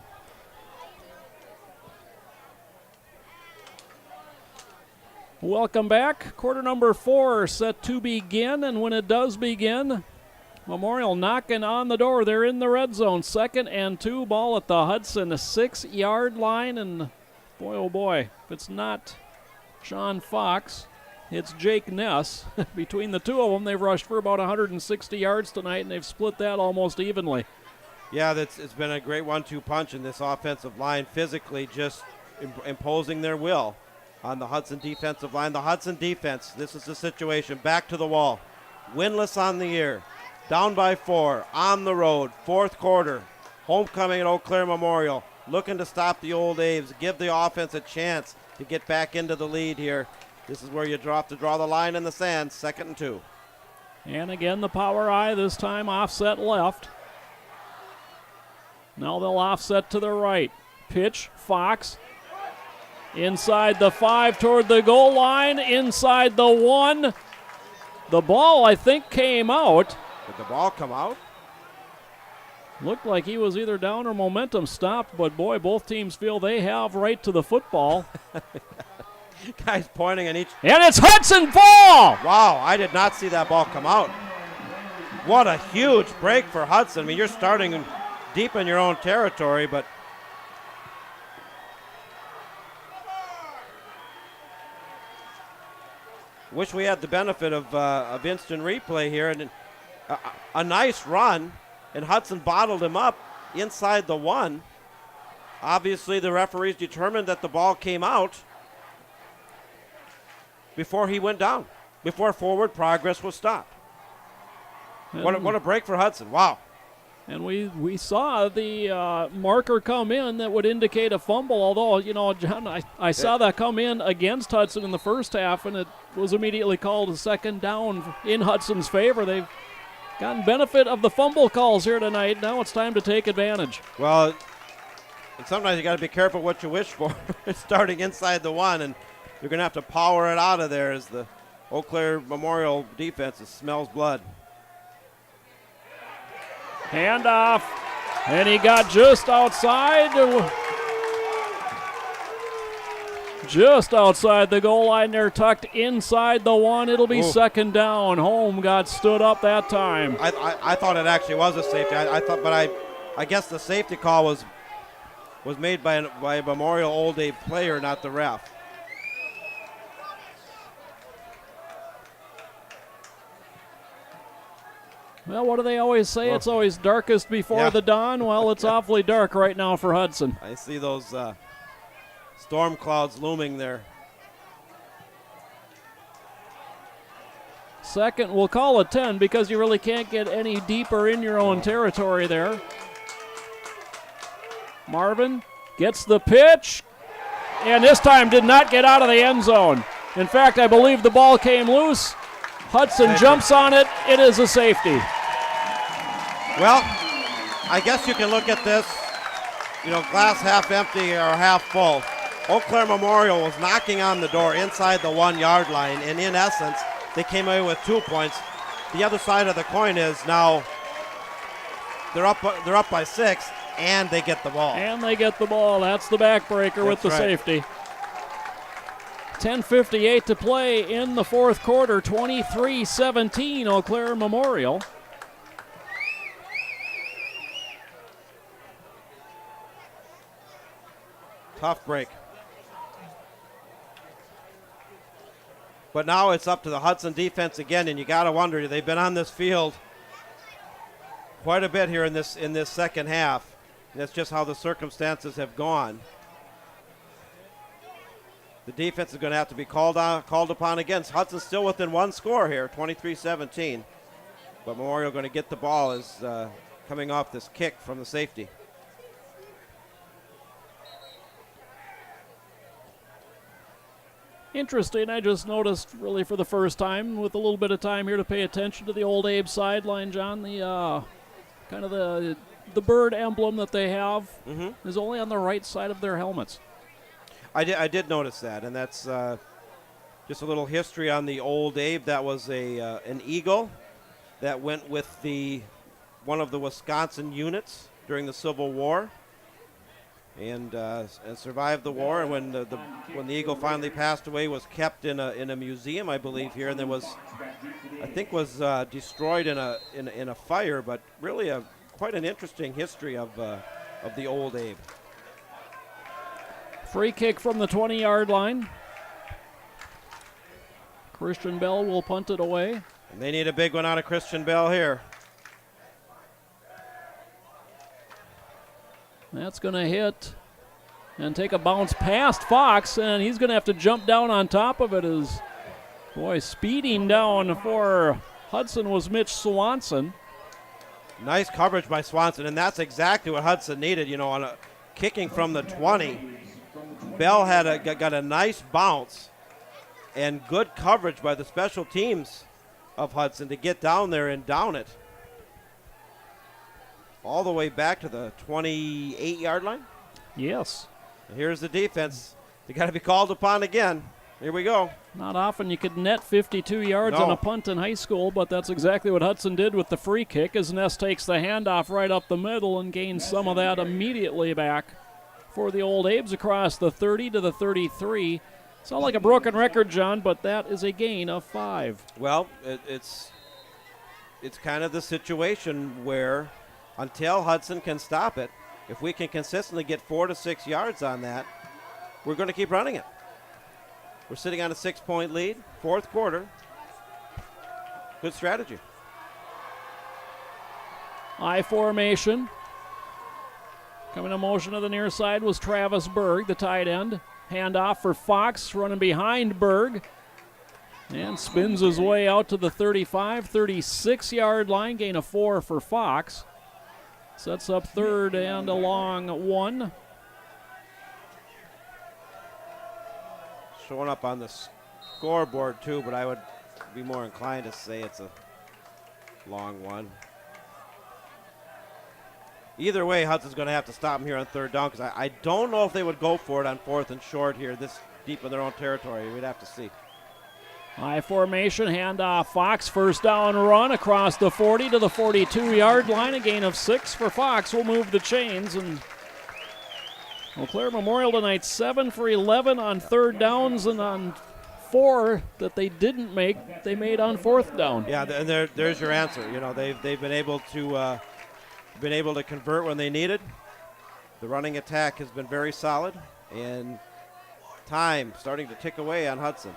Welcome back. Quarter number 4 set to begin, and when it does begin, Memorial knocking on the door. They're in the red zone. 2nd and 2, ball at the Hudson 6-yard line, and boy, oh boy, if it's not Sean Fox, it's Jake Ness. Between the two of them, they've rushed for about 160 yards tonight, and they've split that almost evenly. Yeah, it's been a great 1-2 punch in this offensive line, physically just imposing their will on the Hudson defensive line. The Hudson defense, this is the situation, back to the wall. Winless on the year, down by 4, on the road, 4th quarter. Homecoming at Eau Claire Memorial, looking to stop the Old Aves, give the offense a chance to get back into the lead here. This is where you draw the line in the sand, 2nd and 2. And again, the power I, this time offset left. Now they'll offset to the right. Pitch, Fox. Inside the 5 toward the goal line, inside the 1. The ball, I think, came out. Did the ball come out? Looked like he was either down or momentum stopped, but boy, both teams feel they have right to the football. Guys pointing on each. And it's Hudson ball! Wow, I did not see that ball come out. What a huge break for Hudson. I mean, you're starting deep in your own territory, but Wish we had the benefit of instant replay here. And a nice run, and Hudson bottled him up inside the 1. Obviously, the referees determined that the ball came out before he went down, before forward progress was stopped. What a break for Hudson. Wow. And we saw the marker come in that would indicate a fumble, although, John, I saw that come in against Hudson in the first half, and it was immediately called a second down in Hudson's favor. They've gotten benefit of the fumble calls here tonight. Now it's time to take advantage. Well, and sometimes you got to be careful what you wish for. Starting inside the 1, and you're going to have to power it out of there as the Eau Claire Memorial defense smells blood. Handoff, and he got just outside the goal line there, tucked inside the 1. It'll be second down. Home got stood up that time. I thought it actually was a safety. I guess the safety call was made by a Memorial Old Abe player, not the ref. Well, what do they always say? It's always darkest before the dawn. Well, it's awfully dark right now for Hudson. I see those storm clouds looming there. Second, we'll call it 10 because you really can't get any deeper in your own territory there. Marvin gets the pitch, and this time did not get out of the end zone. In fact, I believe the ball came loose. Hudson jumps on it. It is a safety. Well, I guess you can look at this, glass half empty or half full. Eau Claire Memorial was knocking on the door inside the 1 yard line, and in essence, they came away with 2 points. The other side of the coin is now they're up by 6, and they get the ball. And they get the ball. That's the backbreaker with the safety. 10:58 to play in the fourth quarter. 23-17 Eau Claire Memorial. Tough break. But now it's up to the Hudson defense again, and you got to wonder, they've been on this field quite a bit here in this second half. That's just how the circumstances have gone. The defense is going to have to be called upon again. Hudson's still within 1 score here, 23-17. But Memorial going to get the ball as coming off this kick from the safety. Interesting. I just noticed, really for the first time, with a little bit of time here to pay attention to the Old Abe sideline, John, the kind of the bird emblem that they have is only on the right side of their helmets. I did notice that, and that's just a little history on the Old Abe. That was an eagle that went with one of the Wisconsin units during the Civil War, and survived the war. And when the eagle finally passed away, was kept in a museum, I believe, here, and was destroyed in a fire. But really, quite an interesting history of the Old Abe. Free kick from the 20-yard line. Christian Bell will punt it away. And they need a big one out of Christian Bell here. That's going to hit and take a bounce past Fox, and he's going to have to jump down on top of it. Speeding down for Hudson was Mitch Swanson. Nice coverage by Swanson, and that's exactly what Hudson needed. On a kicking from the 20, Bell got a nice bounce and good coverage by the special teams of Hudson to get down there and down it all the way back to the 28-yard line. Yes. And here's the defense. They got to be called upon again. Here we go. Not often you could net 52 yards on a punt in high school, but that's exactly what Hudson did with the free kick as Ness takes the handoff right up the middle and gains some of that immediately back for the Old Abes across the 30 to the 33. It's not like a broken record, John, but that is a gain of 5. Well, it's kind of the situation where until Hudson can stop it, if we can consistently get 4 to 6 yards on that, we're going to keep running it. We're sitting on a 6-point lead, fourth quarter. Good strategy. I formation. Coming to motion to the near side was Travis Berg, the tight end. Handoff for Fox, running behind Berg. And spins his way out to the 35, 36-yard line. Gain of 4 for Fox. Sets up third and a long 1. Showing up on the scoreboard too, but I would be more inclined to say it's a long 1. Either way, Hudson's going to have to stop him here on third down because I don't know if they would go for it on 4th and short here this deep in their own territory. We'd have to see. I formation, handoff. Fox, first down run across the 40 to the 42-yard line. A gain of 6 for Fox. Will move the chains. And Eau Claire Memorial tonight 7 for 11 on third downs, and on 4 that they didn't make, they made on 4th down. Yeah, and there's your answer. You know, they've been able to convert when they needed. The running attack has been very solid, and time starting to tick away on Hudson.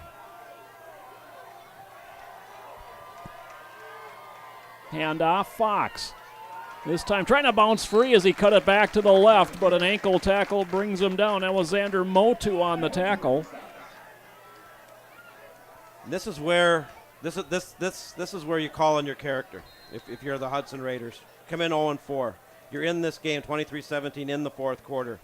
Handoff, Fox. This time trying to bounce free as he cut it back to the left, but an ankle tackle brings him down. Alexander Motu on the tackle. This is where this is where you call in your character. If you're the Hudson Raiders, come in 0-4. You're in this game 23-17 in the fourth quarter.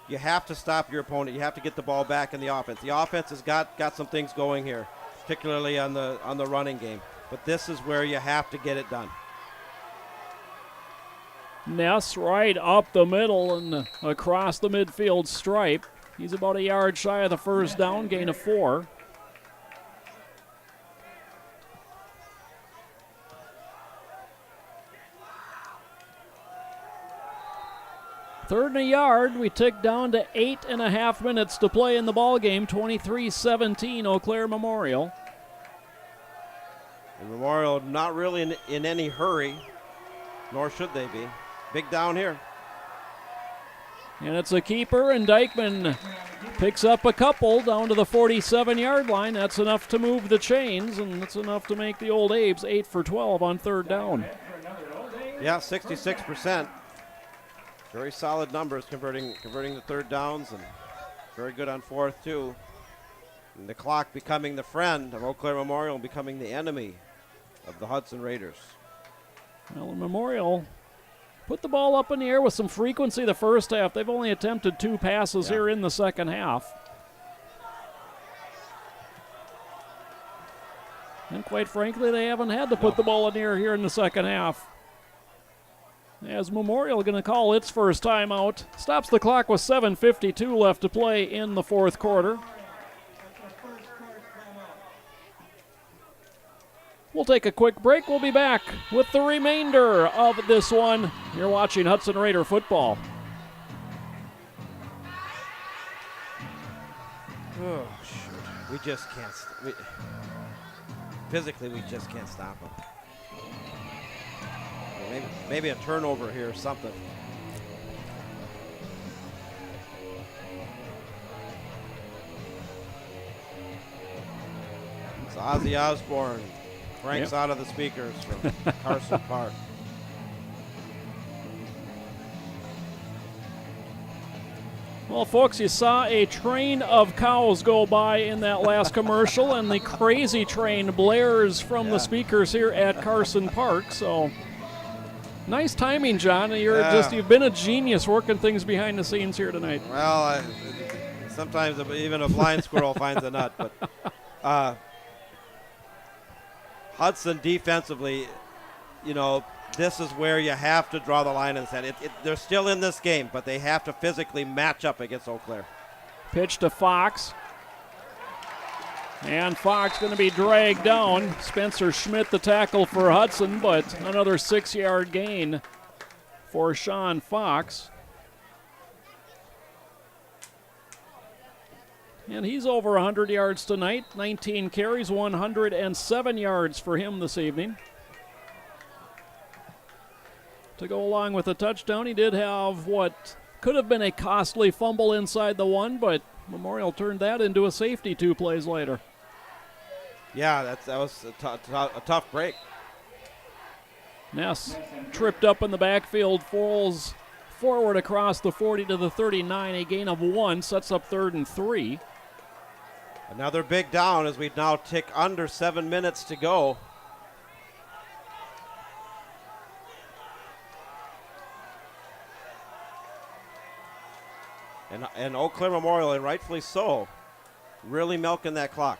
You have to stop your opponent. You have to get the ball back in the offense. The offense has got some things going here, particularly on the running game. But this is where you have to get it done. Ness right up the middle and across the midfield stripe. He's about a yard shy of the first down, gain of 4. Third and a yard. We tick down to 8.5 minutes to play in the ball game. 23-17 Eau Claire Memorial. And Memorial not really in any hurry, nor should they be. Big down here. And it's a keeper, and Dykeman picks up a couple down to the 47-yard line. That's enough to move the chains, and that's enough to make the Old Abes 8 for 12 on third down. Yeah, 66%. Very solid numbers converting the third downs, and very good on 4th too. And the clock becoming the friend of Eau Claire Memorial and becoming the enemy of the Hudson Raiders. Well, Memorial put the ball up in the air with some frequency the first half. They've only attempted 2 passes here in the second half. And quite frankly, they haven't had to put the ball in the air here in the second half. As Memorial going to call its first timeout. Stops the clock with 7:52 left to play in the fourth quarter. We'll take a quick break. We'll be back with the remainder of this one. You're watching Hudson Raider football. Oh, shoot. We just can't. Physically, we just can't stop them. Maybe a turnover here or something. It's Ozzy Osbourne. Cranks out of the speakers from Carson Park. Well, folks, you saw a train of cows go by in that last commercial, and the crazy train blares from the speakers here at Carson Park. So, nice timing, John. You've been a genius working things behind the scenes here tonight. Well, sometimes even a blind squirrel finds a nut, but Hudson defensively, this is where you have to draw the line in the sand. They're still in this game, but they have to physically match up against Eau Claire. Pitch to Fox. And Fox going to be dragged down. Spencer Schmidt the tackle for Hudson, but another 6-yard gain for Sean Fox. And he's over 100 yards tonight. 19 carries, 107 yards for him this evening. To go along with the touchdown, he did have what could have been a costly fumble inside the 1, but Memorial turned that into a safety 2 plays later. Yeah, that was a tough break. Ness tripped up in the backfield, falls forward across the 40 to the 39, a gain of 1, sets up 3rd and 3. Another big down as we now tick under 7 minutes to go. And Eau Claire Memorial, and rightfully so, really milking that clock.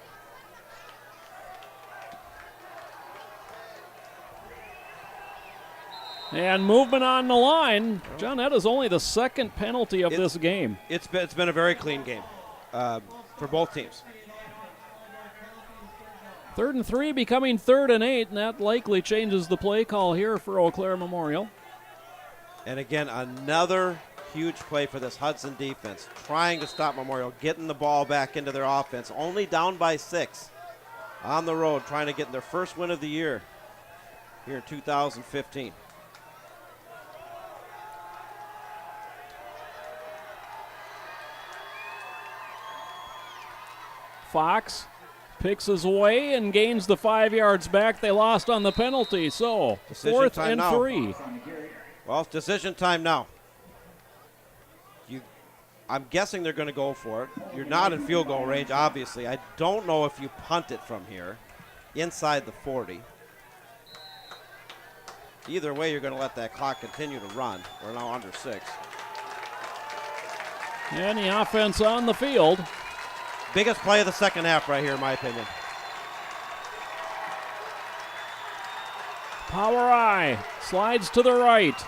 And movement on the line. John, that is only the second penalty of this game. It's been a very clean game for both teams. 3rd and 3 becoming 3rd and 8, and that likely changes the play call here for Eau Claire Memorial. And again, another huge play for this Hudson defense, trying to stop Memorial, getting the ball back into their offense. Only down by 6 on the road, trying to get their first win of the year here in 2015. Fox picks his way and gains the 5 yards back. They lost on the penalty, so Decision 4th time and now. 3. Well, it's decision time now. I'm guessing they're going to go for it. You're not in field goal range, obviously. I don't know if you punt it from here, inside the 40. Either way, you're going to let that clock continue to run. We're now under 6. And the offense on the field. Biggest play of the second half right here, in my opinion. Power I slides to the right.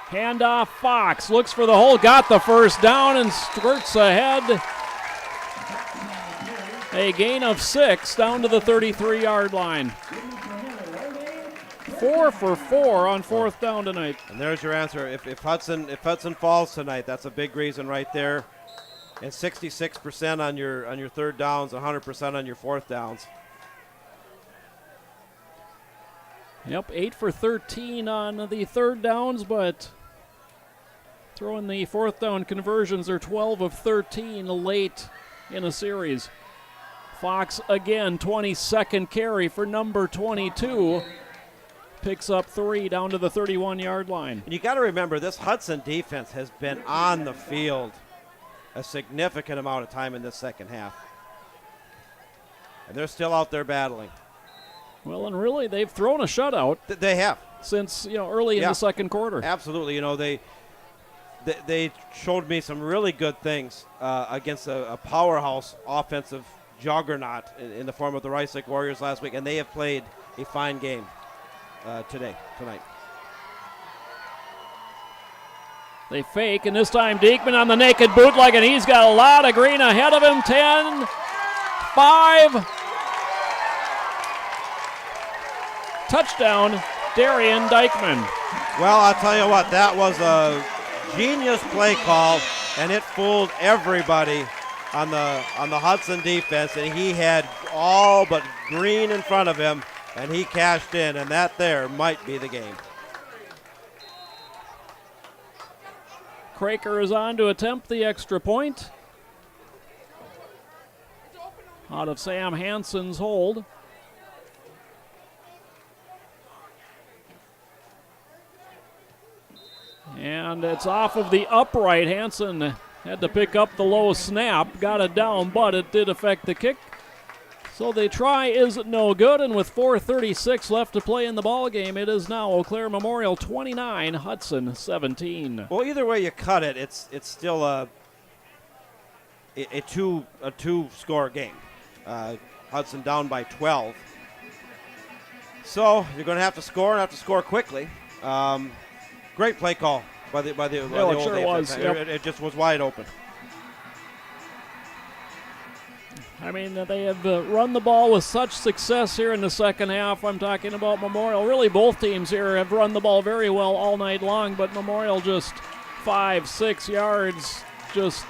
Handoff Fox, looks for the hole, got the first down and skirts ahead. A gain of 6 down to the 33-yard line. 4 for 4 on 4th down tonight. And there's your answer. If Hudson falls tonight, that's a big reason right there. And 66% on your 3rd downs, 100% on your 4th downs. Yep, 8 for 13 on the 3rd downs, but throwing the 4th down conversions are 12 of 13 late in a series. Fox again, 22nd carry for number 22. Picks up 3 down to the 31-yard line. And you got to remember, this Hudson defense has been on the field a significant amount of time in this second half. And they're still out there battling. Well, and really, they've thrown a shutout. They have. Since, early in the second quarter. Absolutely. They showed me some really good things against a powerhouse offensive juggernaut in the form of the Rice Lake Warriors last week, and they have played a fine game tonight. They fake, and this time Diekman on the naked bootleg, and he's got a lot of green ahead of him. 10, 5. Touchdown, Darian Dykeman. Well, I'll tell you what, that was a genius play call, and it fooled everybody on the Hudson defense, and he had all but green in front of him, and he cashed in, and that there might be the game. Craker is on to attempt the extra point. Out of Sam Hansen's hold. And it's off of the upright. Hansen had to pick up the low snap, got it down, but it did affect the kick. So the try is no good, and with 4:36 left to play in the ball game, it is now Eau Claire Memorial 29, Hudson 17. Well, either way you cut it, it's still a two-score game. Hudson down by 12. So you're going to have to score and have to score quickly. Great play call by the old sure was. Yep. It just was wide open. I mean, they have run the ball with such success here in the second half. I'm talking about Memorial. Really, both teams here have run the ball very well all night long, but Memorial just 5-6 yards, just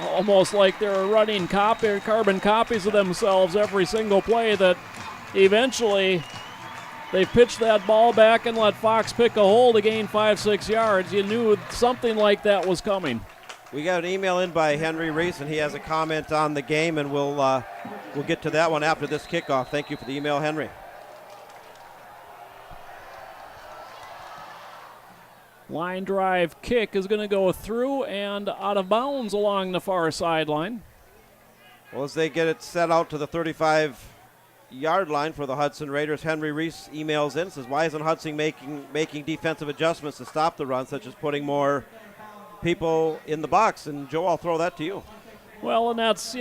almost like they're running carbon copies of themselves every single play, that eventually they pitched that ball back and let Fox pick a hole to gain 5-6 yards. You knew something like that was coming. We got an email in by Henry Reese, and he has a comment on the game, and we'll get to that one after this kickoff. Thank you for the email, Henry. Line drive kick is going to go through and out of bounds along the far sideline. Well, as they get it set out to the 35-yard line for the Hudson Raiders, Henry Reese emails in, says, why isn't Hudson making defensive adjustments to stop the run, such as putting more people in the box? And Joe, I'll throw that to you. Well, and that's,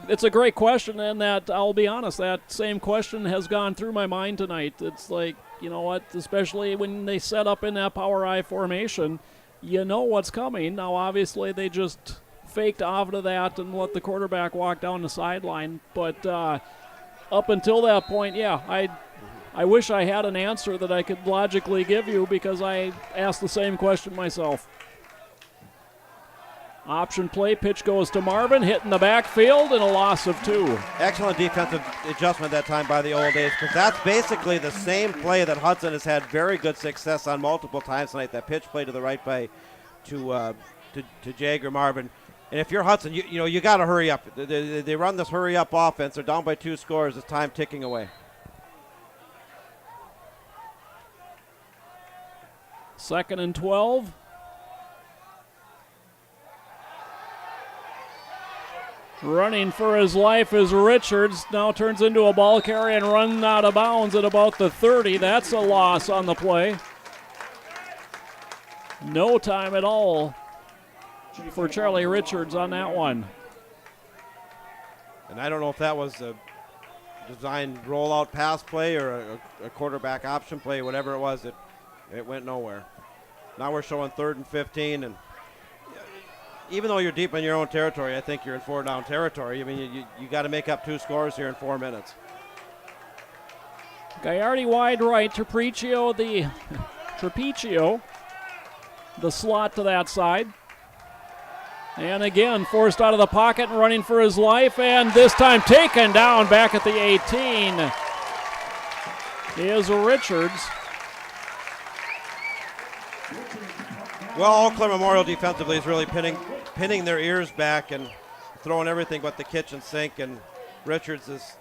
it's a great question, and that, I'll be honest, that same question has gone through my mind tonight. It's like, you know what, especially when they set up in that power I formation, you know what's coming. Now, obviously, they just faked off to that and let the quarterback walk down the sideline. But up until that point, yeah, I wish I had an answer that I could logically give you, because I asked the same question myself. Option play, pitch goes to Marvin, hitting the backfield, and a loss of 2. Excellent defensive adjustment that time by the Old Days, because that's basically the same play that Hudson has had very good success on multiple times tonight. That pitch play to the right to Jagger Marvin. And if you're Hudson, you got to hurry up. They run this hurry-up offense. They're down by 2 scores. It's time ticking away. Second and 12. Running for his life is Richards. Now turns into a ball carry and run out of bounds at about the 30. That's a loss on the play. No time at all for Charlie Richards on that one. And I don't know if that was a designed rollout pass play or a quarterback option play, whatever it was. It went nowhere. Now we're showing 3rd and 15, and even though you're deep in your own territory, I think you're in 4-down territory. I mean, you got to make up 2 scores here in 4 minutes. Gaiardi wide right, Trapecio the slot to that side. And again, forced out of the pocket and running for his life, and this time taken down back at the 18 is Richards. Well, Eau Claire Memorial defensively is really pinning their ears back and throwing everything but the kitchen sink, and Richards is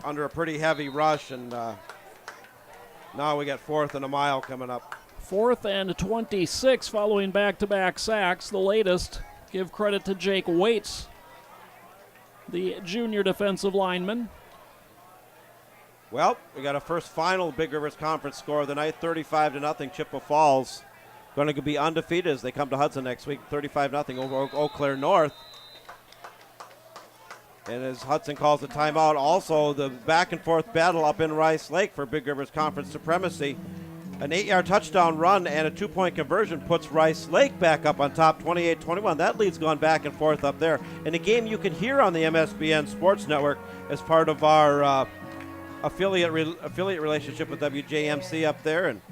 under a pretty heavy rush, and now we got 4th and a mile coming up. 4th and 26 following back-to-back sacks, the latest. Give credit to Jake Waits, the junior defensive lineman. Well, we got a first final Big Rivers Conference score of the night, 35-0. Chippewa Falls going to be undefeated as they come to Hudson next week, 35-0 over Eau Claire North. And as Hudson calls the timeout, also the back-and-forth battle up in Rice Lake for Big Rivers Conference supremacy. An 8-yard touchdown run and a 2-point conversion puts Rice Lake back up on top, 28-21. That lead's gone back and forth up there. And a game you can hear on the MSBN Sports Network as part of our affiliate relationship with WJMC up there. And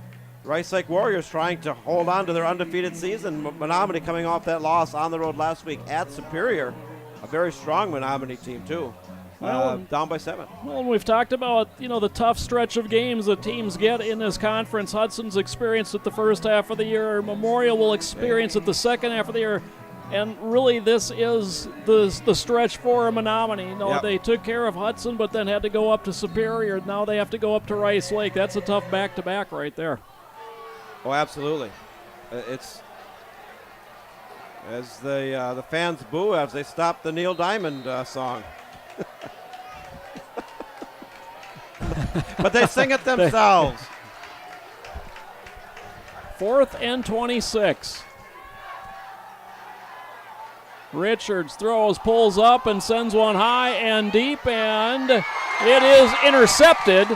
Rice Lake Warriors trying to hold on to their undefeated season. Menominee coming off that loss on the road last week at Superior. A very strong Menominee team, too. Down by 7. Well, we've talked about, the tough stretch of games that teams get in this conference. Hudson's experienced it the first half of the year. Memorial will experience it the second half of the year. And really, this is the stretch for Menominee. They took care of Hudson, but then had to go up to Superior. Now they have to go up to Rice Lake. That's a tough back-to-back right there. Oh, absolutely. It's as the fans boo as they stop the Neil Diamond song. But they sing it themselves. 4th and 26. Richards throws, pulls up, and sends one high and deep, and it is intercepted.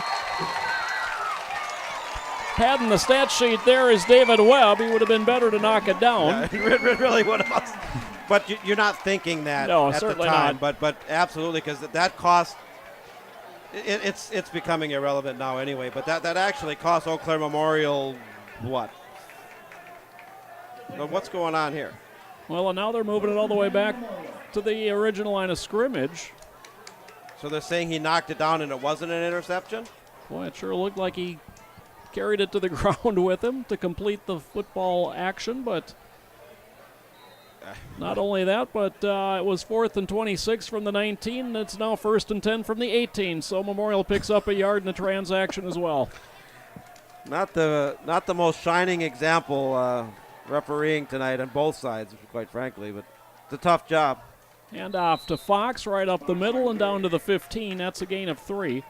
Padding the stat sheet there is David Webb. He would have been better to knock it down. Yeah, it really would have. But you're not thinking that at the time. Not. But absolutely, because that cost, it's becoming irrelevant now anyway. But that actually cost Eau Claire Memorial what? What's going on here? Well, and now they're moving it all the way back to the original line of scrimmage. So they're saying he knocked it down and it wasn't an interception? Boy, it sure looked like he carried it to the ground with him to complete the football action, but Not only that, but it was 4th and 26 from the 19, and it's now 1st and 10 from the 18. So Memorial picks up a yard in the transaction as well. Not the most shining example refereeing tonight on both sides, quite frankly, but it's a tough job. Hand off to Fox right up the middle and down to the 15. That's a gain of 3.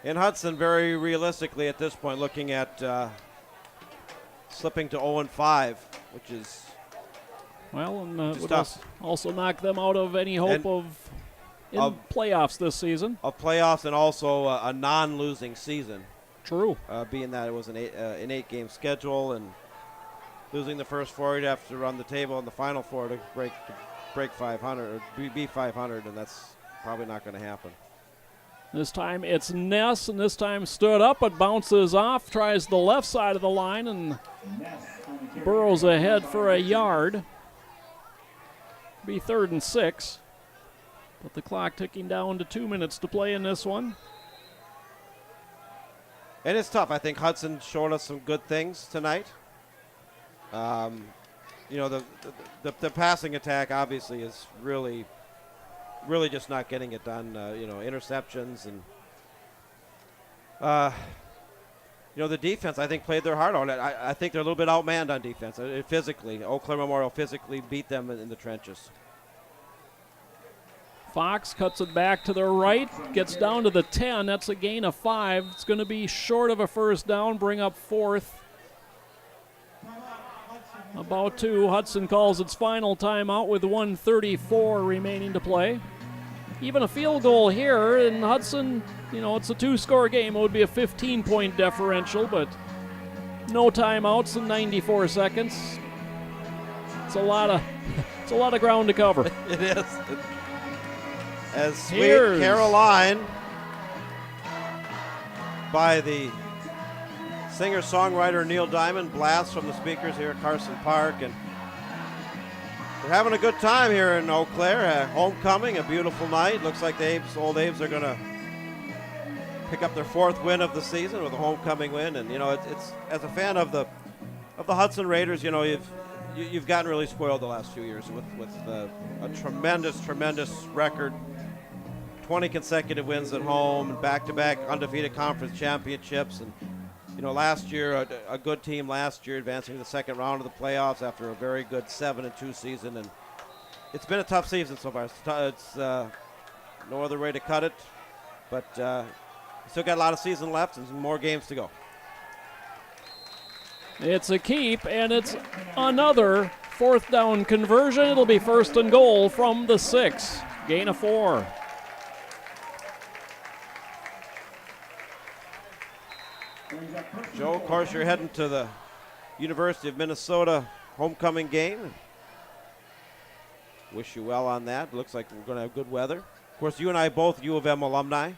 In Hudson, very realistically at this point, looking at slipping to 0-5, which is well, and would tough. also knock them out of any hope of playoffs this season. Of playoffs and also a non-losing season. True. Being that it was an 8-game schedule and losing the first 4, you'd have to run the table in the final 4 to break 500 or be 500, and that's probably not going to happen. This time it's Ness, and this time stood up, but bounces off, tries the left side of the line, and burrows ahead for a yard. Be 3rd and 6. But the clock ticking down to 2 minutes to play in this one. And it's tough. I think Hudson showed us some good things tonight. The passing attack obviously is really just not getting it done. Interceptions and the defense I think played their heart out. I think they're a little bit outmanned on defense physically. Eau Claire Memorial physically beat them in the trenches. Fox cuts it back to the right, gets down to the 10. That's a gain of 5. It's going to be short of a first down, bring up 4th. About 2. Hudson calls its final timeout with 1:34 remaining to play. Even a field goal here, and Hudson, it's a 2-score game. It would be a 15-point differential, but no timeouts in 94 seconds. It's a lot of ground to cover. It is. As Sweet Caroline by the singer-songwriter Neil Diamond blasts from the speakers here at Carson Park, and they're having a good time here in Eau Claire. Homecoming, a beautiful night. Looks like the Old Abe's are going to pick up their 4th win of the season with a homecoming win. And it's as a fan of the Hudson Raiders, you've gotten really spoiled the last few years with a tremendous record. 20 consecutive wins at home, and back-to-back undefeated conference championships, and last year a good team last year advancing to the second round of the playoffs after a very good 7-2 season, and it's been a tough season so far. It's no other way to cut it, but still got a lot of season left and some more games to go. It's a keep, and it's another 4th down conversion. It'll be 1st and goal from the 6. Gain of 4. Joe, of course, you're heading to the University of Minnesota homecoming game. Wish you well on that. Looks like we're going to have good weather. Of course, you and I both U of M alumni,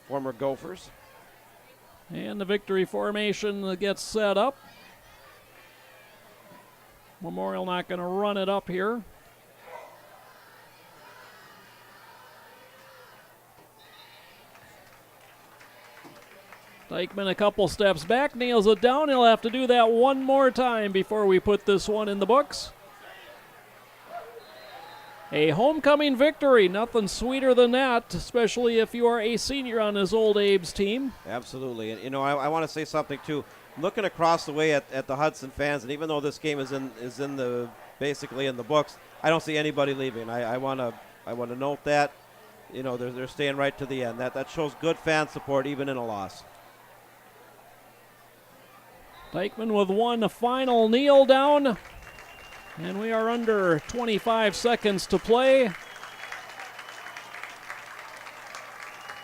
former Gophers. And the victory formation gets set up. Memorial not going to run it up here. Dykeman a couple steps back, nails it down. He'll have to do that one more time before we put this one in the books. A homecoming victory, nothing sweeter than that, especially if you are a senior on this Old Abe's team. Absolutely. And, I want to say something, too. Looking across the way at the Hudson fans, and even though this game is basically in the books, I don't see anybody leaving. I want to note that. They're staying right to the end. That shows good fan support even in a loss. Dykeman with one final kneel down. And we are under 25 seconds to play.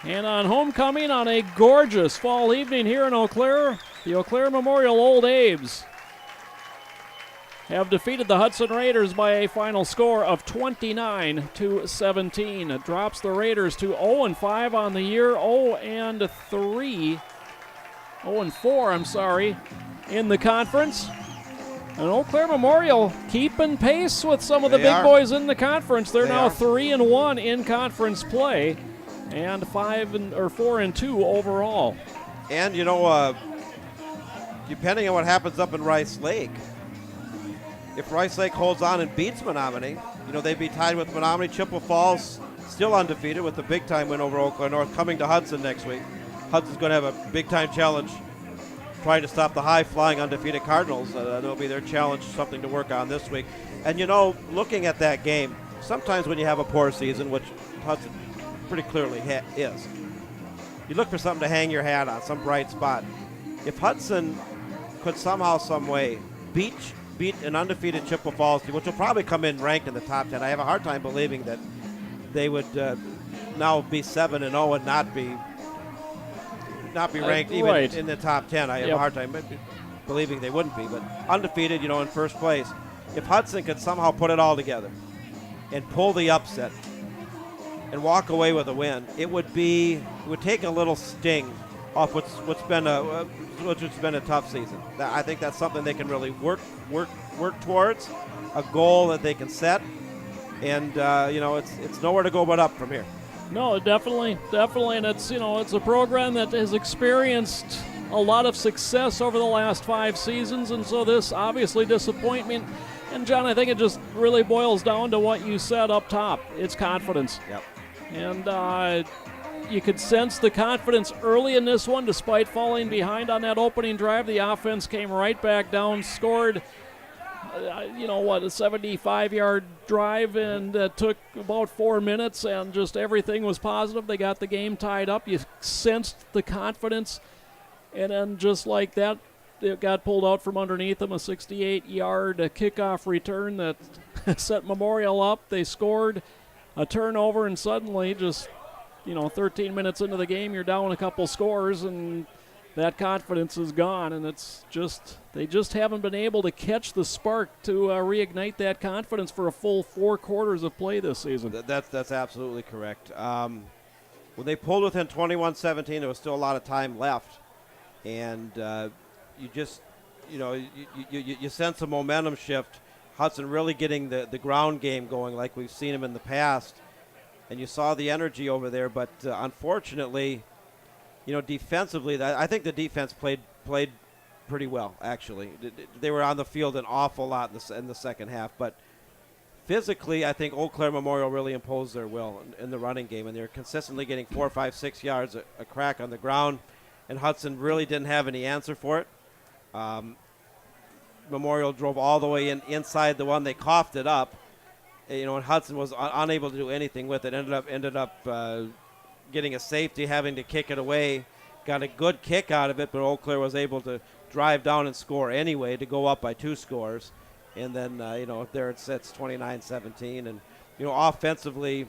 And on homecoming on a gorgeous fall evening here in Eau Claire, the Eau Claire Memorial Old Abe's have defeated the Hudson Raiders by a final score of 29-17. It drops the Raiders to 0-5 on the year, 0-4, in the conference. And Eau Claire Memorial keeping pace with some of the big boys in the conference. They're now 3-1 in conference play, and 4-2 overall. And, depending on what happens up in Rice Lake, if Rice Lake holds on and beats Menominee, they'd be tied with Menominee. Chippewa Falls still undefeated with a big-time win over Eau Claire North, coming to Hudson next week. Hudson's going to have a big-time challenge trying to stop the high-flying undefeated Cardinals. That'll be their challenge, something to work on this week. And, looking at that game, sometimes when you have a poor season, which Hudson pretty clearly is, you look for something to hang your hat on, some bright spot. If Hudson could somehow, some way beat an undefeated Chippewa Falls team, which will probably come in ranked in the top 10. I have a hard time believing that they would now be 7-0 and not be ranked even right in the top 10. I have a hard time believing they wouldn't be, but undefeated, in first place. If Hudson could somehow put it all together and pull the upset and walk away with a win, it would take a little sting off what's been a tough season. I think that's something they can really work towards, a goal that they can set, and it's nowhere to go but up from here. No, definitely, and it's a program that has experienced a lot of success over the last 5 seasons, and so this obviously disappointment. And John, I think it just really boils down to what you said up top. It's confidence. Yep. And you could sense the confidence early in this one, despite falling behind on that opening drive. The offense came right back down, scored, a 75-yard drive, and took about 4 minutes, and just everything was positive. They got the game tied up. You sensed the confidence, and then just like that, it got pulled out from underneath them, a 68-yard kickoff return that set Memorial up. They scored a turnover, and suddenly just 13 minutes into the game, you're down a couple scores, and that confidence is gone. And they just haven't been able to catch the spark to reignite that confidence for a full 4 quarters of play this season. That's absolutely correct. When they pulled within 21-17, there was still a lot of time left, and you sense a momentum shift. Hudson really getting the ground game going like we've seen him in the past. And you saw the energy over there, but unfortunately, defensively, I think the defense played pretty well, actually. They were on the field an awful lot in the second half, but physically, I think Eau Claire Memorial really imposed their will in the running game, and they're consistently getting 4, 5, 6 yards a crack on the ground, and Hudson really didn't have any answer for it. Memorial drove all the way inside the one. They coughed it up. And Hudson was unable to do anything with it. Ended up getting a safety, having to kick it away. Got a good kick out of it, but Eau Claire was able to drive down and score anyway to go up by 2 scores. And then, there it sits, 29-17. And, offensively,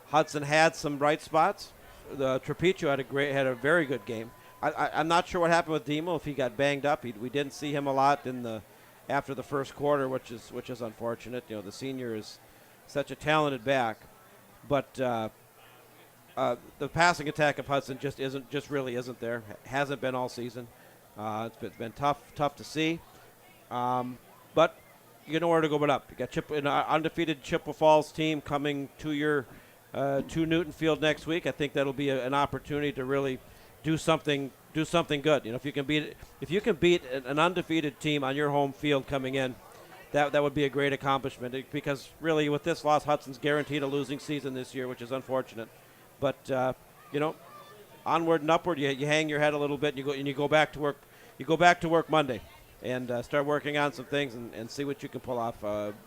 Hudson had some bright spots. The Trapicio had a very good game. I'm not sure what happened with Demo, if he got banged up. We didn't see him a lot after the first quarter, which is unfortunate. The senior is such a talented back, but the passing attack of Hudson just really isn't there. Hasn't been all season. It's been tough to see, but you know where to go but up. You got an undefeated Chippewa Falls team coming to Newton Field next week. I think that'll be an opportunity to really do something good. If you can beat an undefeated team on your home field coming in, that would be a great accomplishment, because really with this loss, Hudson's guaranteed a losing season this year, which is unfortunate. But onward and upward, you hang your head a little bit, and you go back to work. You go back to work Monday and start working on some things and see what you can pull off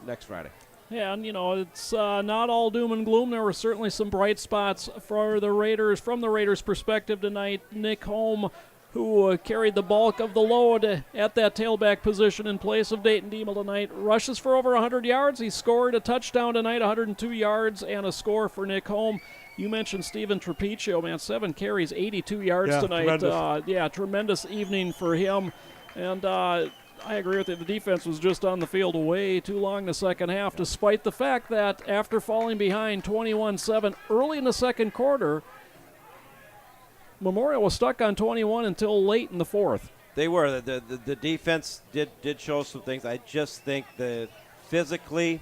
next Friday. Yeah, and it's not all doom and gloom. There were certainly some bright spots for the Raiders. From the Raiders' perspective tonight, Nick Holm, who carried the bulk of the load at that tailback position in place of Dayton Diemel tonight, rushes for over 100 yards. He scored a touchdown tonight, 102 yards, and a score for Nick Holm. You mentioned Steven Trapicio, man, 7 carries, 82 yards tonight. Tremendous. Tremendous evening for him. And I agree with you. The defense was just on the field way too long the second half, despite the fact that after falling behind 21-7 early in the second quarter, Memorial was stuck on 21 until late in the fourth. They were. The defense did show some things. I just think that physically,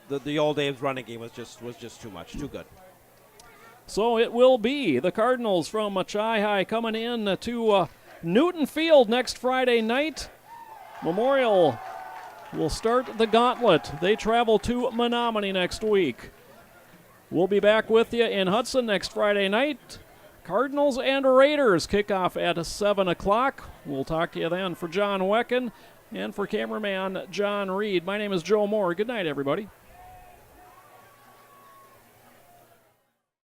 the old Ames running game was just too much, too good. So it will be the Cardinals from Chi-Hi coming in to Newton Field next Friday night. Memorial will start the gauntlet. They travel to Menominee next week. We'll be back with you in Hudson next Friday night. Cardinals and Raiders kick off at 7 o'clock. We'll talk to you then. For John Wecken and for cameraman John Reed, my name is Joe Moore. Good night, everybody.